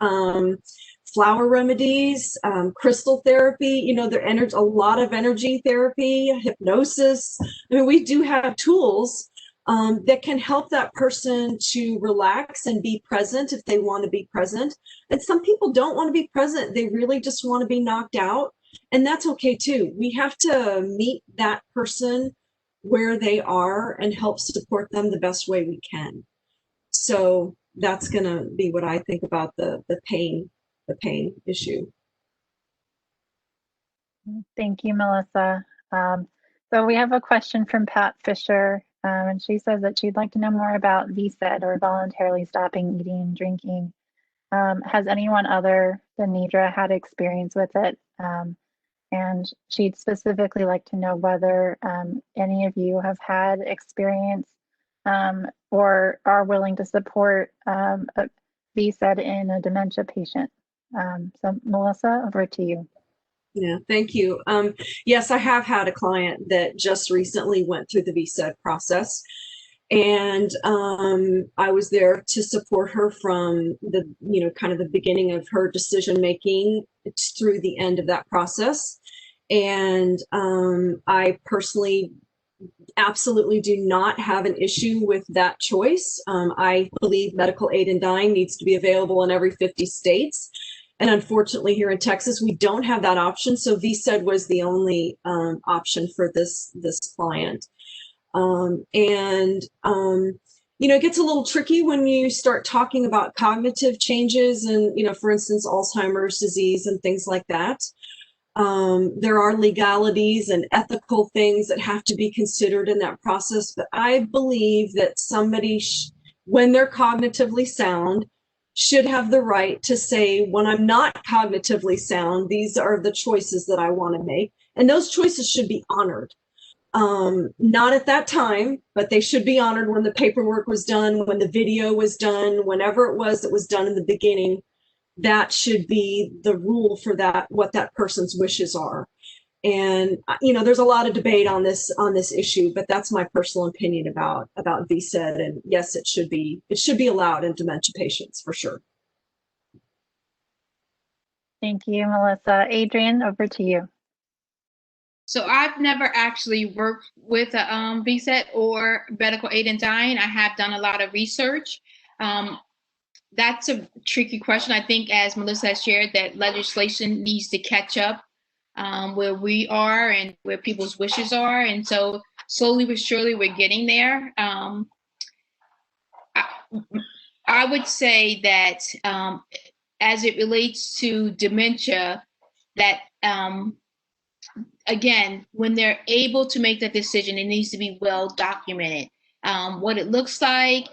flower remedies, crystal therapy, there's a lot of energy therapy, hypnosis. I mean, we do have tools that can help that person to relax and be present if they want to be present. And some people don't want to be present. They really just want to be knocked out. And that's okay too. We have to meet that person where they are and help support them the best way we can. So that's going to be what I think about the pain issue. Thank you, Melissa. So we have a question from Pat Fisher, and she says that she'd like to know more about VSED, or voluntarily stopping eating and drinking. Has anyone other than Neidra had experience with it? And she'd specifically like to know whether any of you have had experience or are willing to support VSED in a dementia patient. So Melissa, over to you. Yeah, thank you. Yes, I have had a client that just recently went through the VSED process. And I was there to support her from the, kind of the beginning of her decision making through the end of that process. And I personally absolutely do not have an issue with that choice. I believe medical aid in dying needs to be available in every 50 states. And unfortunately, here in Texas, we don't have that option. So VSED was the only option for this client. It gets a little tricky when you start talking about cognitive changes and, for instance, Alzheimer's disease and things like that. There are legalities and ethical things that have to be considered in that process. But I believe that somebody, when they're cognitively sound, should have the right to say, when I'm not cognitively sound, these are the choices that I want to make. And those choices should be honored. Not at that time, but they should be honored when the paperwork was done, when the video was done, whenever it was that was done in the beginning. That should be the rule for that, what that person's wishes are. And, there's a lot of debate on this issue, but that's my personal opinion about VSED. And yes, it should be allowed in dementia patients for sure. Thank you, Melissa. Adrian, over to you. So I've never actually worked with a VSED or medical aid in dying. I have done a lot of research. That's a tricky question. I think, as Melissa has shared, that legislation needs to catch up where we are and where people's wishes are. And so slowly but surely we're getting there. I would say that as it relates to dementia, that again, when they're able to make that decision, it needs to be well documented. What it looks like,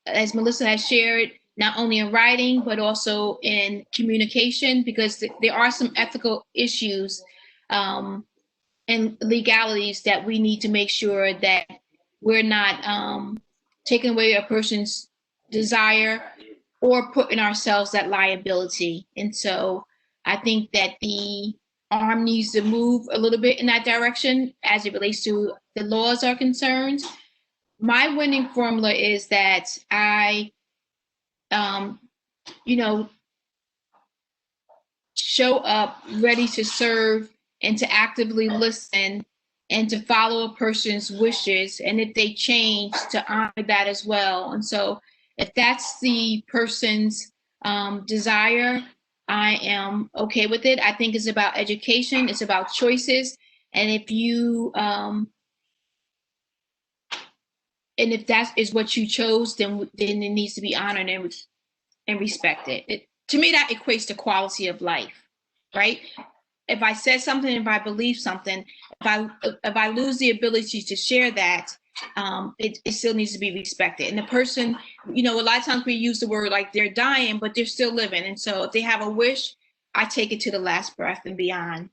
as Melissa has shared, not only in writing, but also in communication, because there are some ethical issues and legalities that we need to make sure that we're not taking away a person's desire or putting ourselves at liability. And so I think that the arm needs to move a little bit in that direction as it relates to the laws are concerned. My winning formula is that I show up ready to serve and to actively listen and to follow a person's wishes. And if they change, to honor that as well. And so if that's the person's desire, I am okay with it. I think it's about education. It's about choices. And if you, and if that is what you chose, then it needs to be honored and respected. To me, that equates to quality of life, right? If I said something, if I believe something, if I lose the ability to share that, it still needs to be respected. And the person, a lot of times we use the word like they're dying, but they're still living. And so if they have a wish, I take it to the last breath and beyond.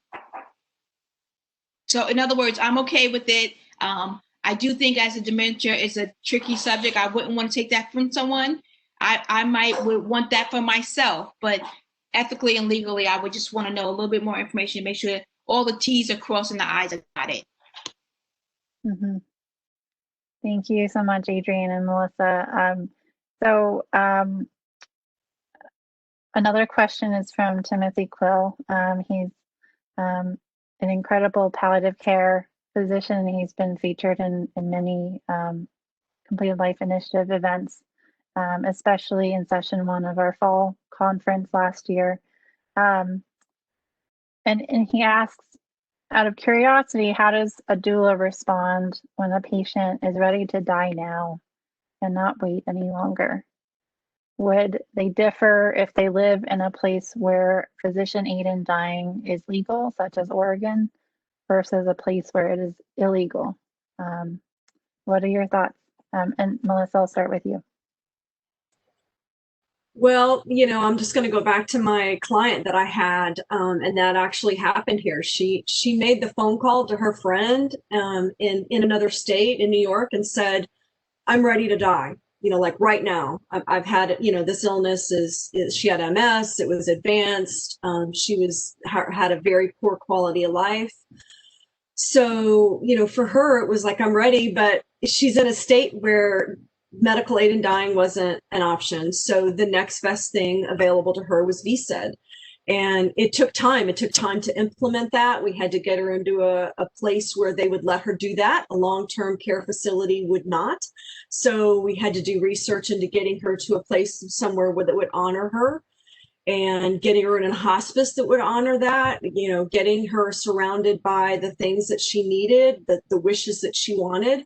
So in other words, I'm okay with it. I do think as a dementia is a tricky subject. I wouldn't want to take that from someone. I would want that for myself, but ethically and legally, I would just want to know a little bit more information to make sure all the T's are crossed and the I's are dotted. Mm-hmm. Thank you so much, Adrian and Melissa. Another question is from Timothy Quill. He's an incredible palliative care physician. He's been featured in many Completed Life Initiative events, especially in session 1 of our fall conference last year. And he asks, out of curiosity, how does a doula respond when a patient is ready to die now and not wait any longer? Would they differ if they live in a place where physician aid in dying is legal, such as Oregon, versus a place where it is illegal? What are your thoughts? And Melissa, I'll start with you. Well, I'm just going to go back to my client that I had, and that actually happened here. She made the phone call to her friend in another state in New York and said, "I'm ready to die. Like right now. I've had it. This illness is she had MS. It was advanced. She had a very poor quality of life. So for her, it was like, I'm ready, but she's in a state where medical aid in dying wasn't an option. So the next best thing available to her was VSED. And it took time. It took time to implement that. We had to get her into a place where they would let her do that. A long-term care facility would not. So we had to do research into getting her to a place somewhere that would honor her, and getting her in a hospice that would honor that, getting her surrounded by the things that she needed, the wishes that she wanted.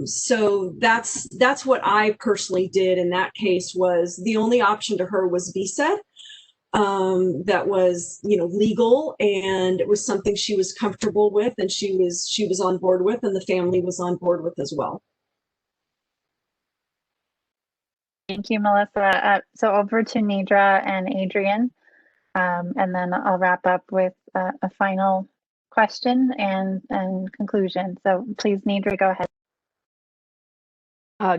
So that's what I personally did in that case. Was the only option to her was VSED, that was legal, and it was something she was comfortable with, and she was on board with, and the family was on board with as well. Thank you, Melissa. So over to Neidra and Adrian, and then I'll wrap up with a final question and conclusion. So please, Neidra, go ahead.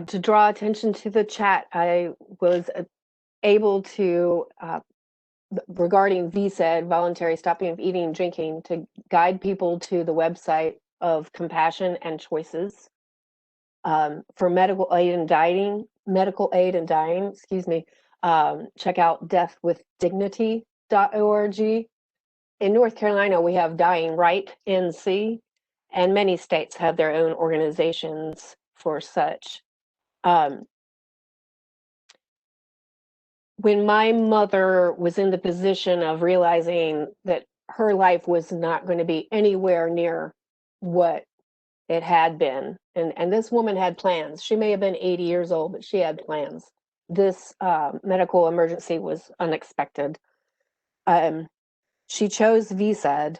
To draw attention to the chat, I was able to, regarding VSED, voluntary stopping of eating and drinking, to guide people to the website of Compassion and Choices. For medical aid in dying, check out deathwithdignity.org. In North Carolina, we have Dying Right NC, and many states have their own organizations for such. When my mother was in the position of realizing that her life was not going to be anywhere near what it had been, and this woman had plans. She may have been 80 years old, but she had plans. This medical emergency was unexpected. She chose VSED,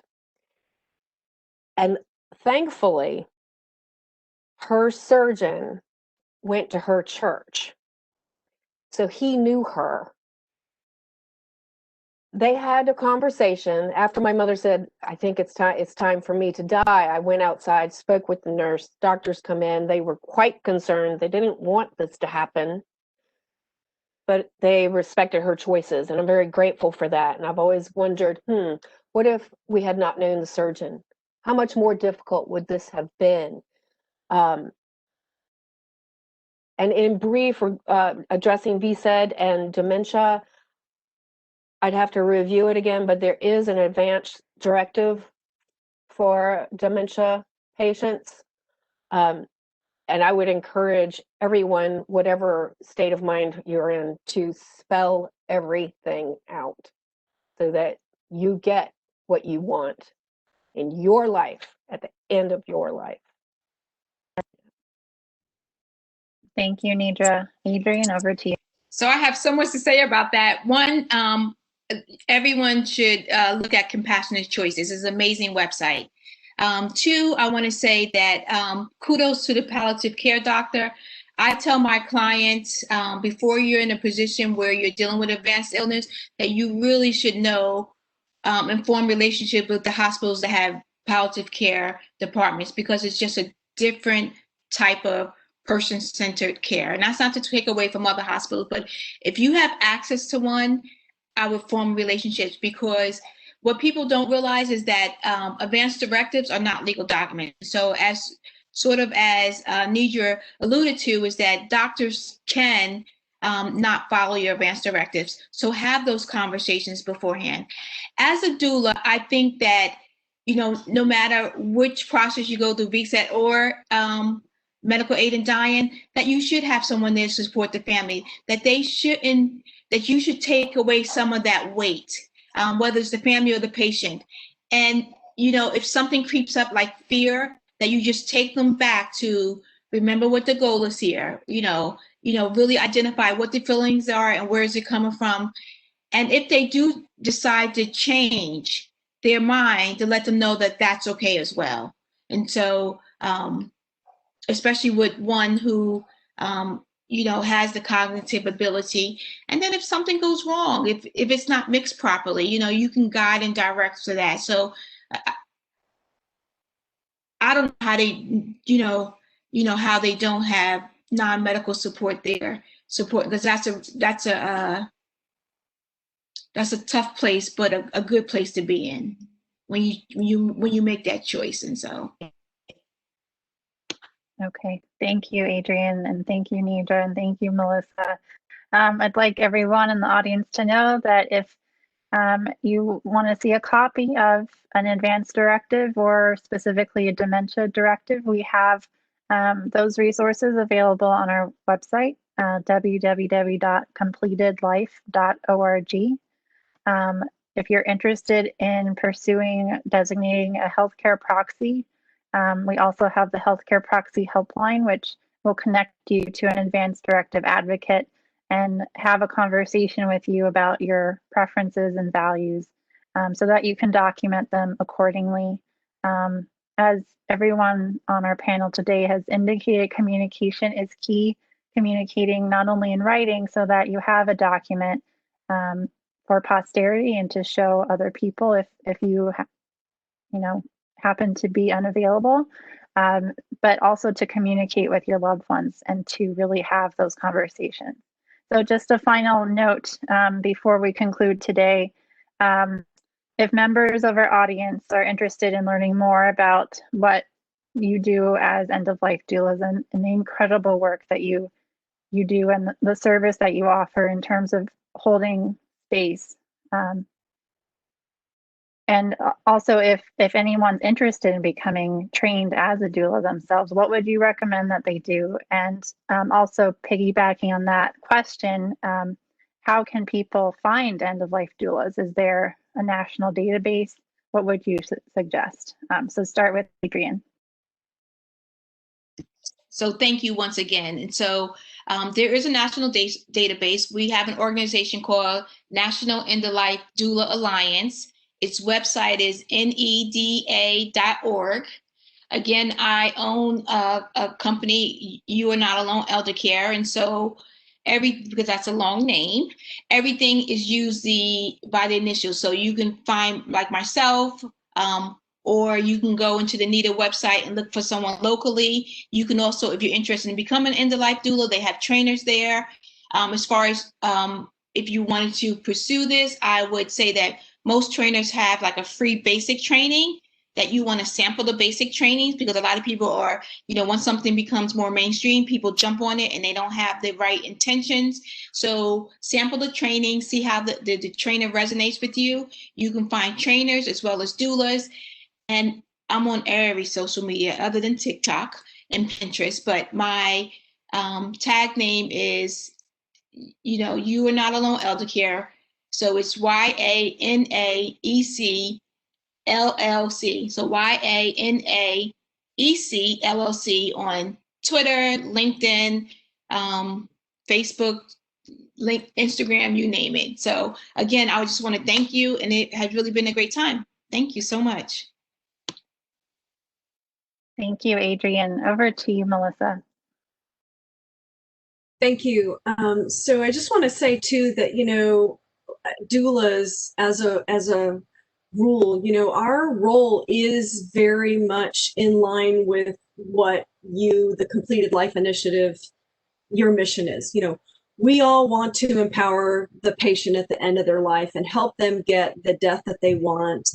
and thankfully, her surgeon went to her church, so he knew her. They had a conversation after my mother said, "I think it's time for me to die." I went outside, spoke with the nurse. Doctors come in. They were quite concerned. They didn't want this to happen, but they respected her choices, and I'm very grateful for that. And I've always wondered, what if we had not known the surgeon? How much more difficult would this have been? And in brief, addressing VSED and dementia, I'd have to review it again, but there is an advance directive for dementia patients. And And I would encourage everyone, whatever state of mind you're in, to spell everything out so that you get what you want in your life at the end of your life. Thank you, Neidra. Adrian, over to you. So I have so much to say about that. One, everyone should look at Compassionate Choices. It's an amazing website. Two, I want to say that kudos to the palliative care doctor. I tell my clients before you're in a position where you're dealing with advanced illness that you really should know and form relationship with the hospitals that have palliative care departments, because it's just a different type of person-centered care. And that's not to take away from other hospitals, but if you have access to one, I would form relationships, because what people don't realize is that advanced directives are not legal documents. So as Neidra alluded to, is that doctors can not follow your advanced directives. So have those conversations beforehand. As a doula, I think that, no matter which process you go through, VSAT or medical aid in dying, that you should have someone there to support the family, that you should take away some of that weight, whether it's the family or the patient. And, if something creeps up like fear, that you just take them back to remember what the goal is here, really identify what the feelings are and where is it coming from. And if they do decide to change their mind, to let them know that that's okay as well. And so, especially with one who, has the cognitive ability. And then if something goes wrong, if it's not mixed properly, you can guide and direct to that. So I don't know how they, how they don't have non-medical support there, because that's a tough place, but a good place to be in when you make that choice. And so. Okay, thank you, Adrian, and thank you, Neidra, and thank you, Melissa. I'd like everyone in the audience to know that if you want to see a copy of an advanced directive or specifically a dementia directive, we have those resources available on our website, www.completedlife.org. If you're interested in designating a healthcare proxy, we also have the healthcare proxy helpline, which will connect you to an advanced directive advocate and have a conversation with you about your preferences and values, so that you can document them accordingly. As everyone on our panel today has indicated, communication is key. Communicating not only in writing so that you have a document for posterity and to show other people if you happen to be unavailable, but also to communicate with your loved ones and to really have those conversations. So just a final note before we conclude today. If members of our audience are interested in learning more about what you do as End of Life Doulas and the incredible work that you do and the service that you offer in terms of holding space, and also if anyone's interested in becoming trained as a doula themselves, what would you recommend that they do? And also piggybacking on that question, how can people find End of Life Doulas? Is there a national database? What would you suggest? So start with Adrian. So thank you once again. And so there is a national database. We have an organization called National End of Life Doula Alliance. Its website is neda.org. Again, I own a company, You Are Not Alone Elder Care. And so because that's a long name, everything is used by the initials. So you can find like myself, or you can go into the NEDA website and look for someone locally. You can also, if you're interested in becoming an End of Life Doula, they have trainers there. As far as if you wanted to pursue this, I would say that most trainers have like a free basic training that you want to sample the basic trainings, because a lot of people are, once something becomes more mainstream, people jump on it and they don't have the right intentions. So sample the training, see how the trainer resonates with you. You can find trainers as well as doulas. And I'm on every social media other than TikTok. and Pinterest, but my tag name is, You Are Not Alone Elder Care. So it's YANAEC LLC. So YANAEC LLC on Twitter, LinkedIn, Facebook, Instagram, you name it. So again, I just want to thank you, and it has really been a great time. Thank you so much. Thank you, Adrian. Over to you, Melissa. Thank you. So I just want to say too that, doulas as a rule, our role is very much in line with what the Completed Life Initiative, your mission is. We all want to empower the patient at the end of their life and help them get the death that they want,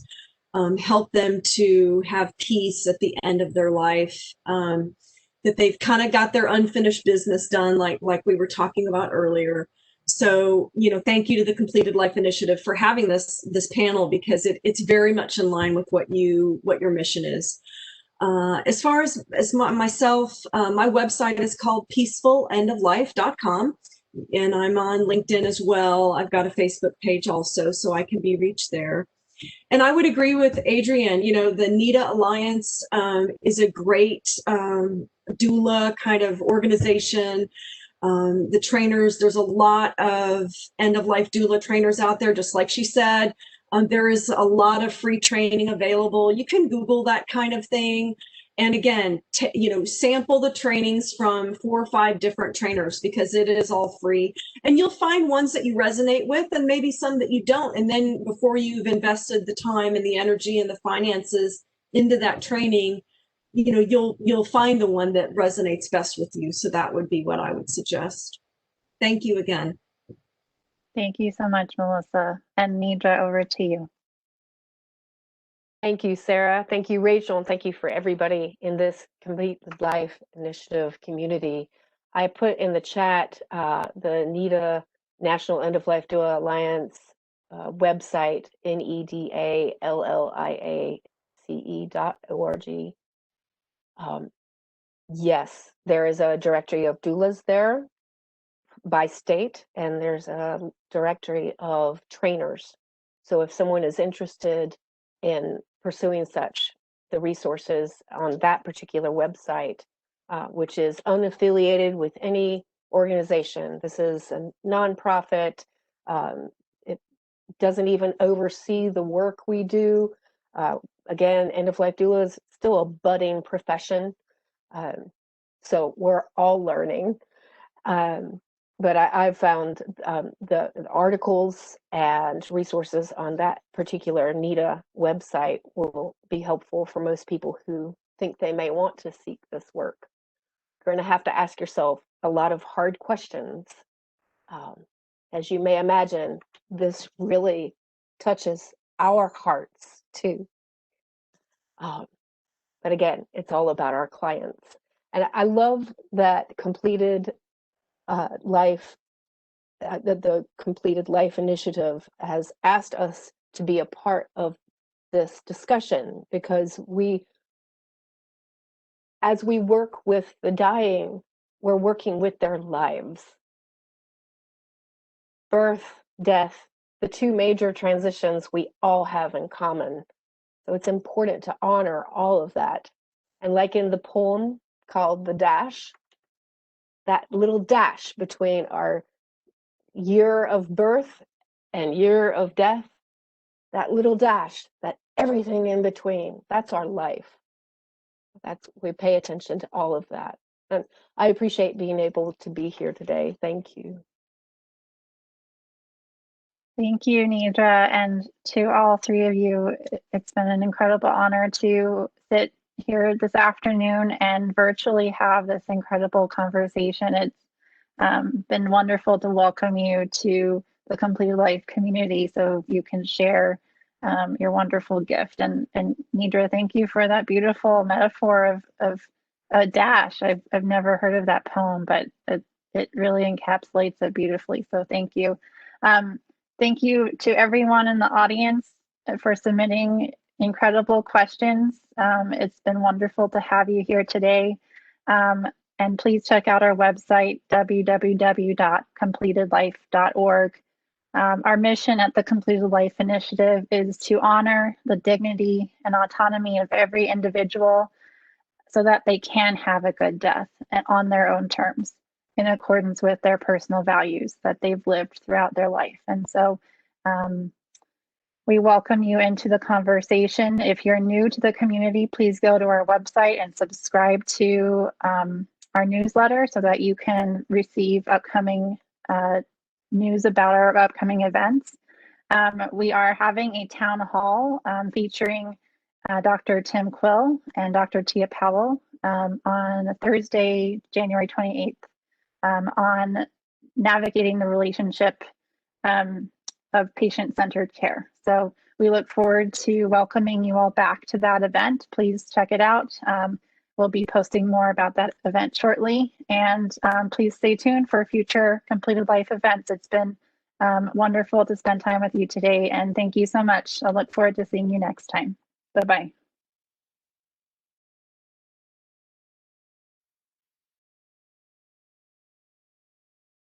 help them to have peace at the end of their life, that they've kind of got their unfinished business done, like we were talking about earlier. So, thank you to the Completed Life Initiative for having this panel, because it's very much in line with what your mission is. As far as myself, my website is called peacefulendoflife.com, and I'm on LinkedIn as well. I've got a Facebook page also, so I can be reached there. And I would agree with Adrian, the NIDA Alliance is a great doula kind of organization. The trainers, there's a lot of End of Life Doula trainers out there, just like she said. There is a lot of free training available. You can Google that kind of thing. And again, sample the trainings from 4 or 5 different trainers, because it is all free. And you'll find ones that you resonate with and maybe some that you don't. And then before you've invested the time and the energy and the finances into that training, you'll find the one that resonates best with you. So that would be what I would suggest. Thank you again. Thank you so much, Melissa. And Neidra, over to you. Thank you, Sarah. Thank you, Rachel. And thank you for everybody in this Completed Life Initiative community. I put in the chat the NIDA National End of Life Doula Alliance website, NEDALLIACE.org. Yes, there is a directory of doulas there by state, and there's a directory of trainers. So if someone is interested in pursuing such, the resources on that particular website, which is unaffiliated with any organization. This is a nonprofit. It doesn't even oversee the work we do. Again, End of Life Doula is still a budding profession. So we're all learning. But I've found the articles and resources on that particular NIDA website will be helpful for most people who think they may want to seek this work. You're going to have to ask yourself a lot of hard questions. As you may imagine, this really touches our hearts too. But again, it's all about our clients. And I love that Completed Life, the Completed Life Initiative has asked us to be a part of this discussion, because as we work with the dying, we're working with their lives. Birth, death, the 2 major transitions we all have in common. So it's important to honor all of that. And like in the poem called The Dash, that little dash between our year of birth and year of death, that little dash, that everything in between, that's our life. We pay attention to all of that. And I appreciate being able to be here today. Thank you. Thank you, Neidra, and to all 3 of you. It's been an incredible honor to sit here this afternoon and virtually have this incredible conversation. It's been wonderful to welcome you to the Completed Life community so you can share your wonderful gift. And Neidra, thank you for that beautiful metaphor of a dash. I've never heard of that poem, but it really encapsulates it beautifully. So thank you. Thank you to everyone in the audience for submitting incredible questions. It's been wonderful to have you here today. And please check out our website, www.completedlife.org. Our mission at the Completed Life Initiative is to honor the dignity and autonomy of every individual so that they can have a good death and on their own terms in accordance with their personal values that they've lived throughout their life. And so we welcome you into the conversation. If you're new to the community, please go to our website and subscribe to our newsletter so that you can receive upcoming news about our upcoming events. We are having a town hall featuring Dr. Tim Quill and Dr. Tia Powell on Thursday, January 28th on navigating the relationship of patient-centered care. So we look forward to welcoming you all back to that event. Please check it out. We'll be posting more about that event shortly. And please stay tuned for future Completed Life events. It's been wonderful to spend time with you today. And thank you so much. I look forward to seeing you next time. Bye-bye.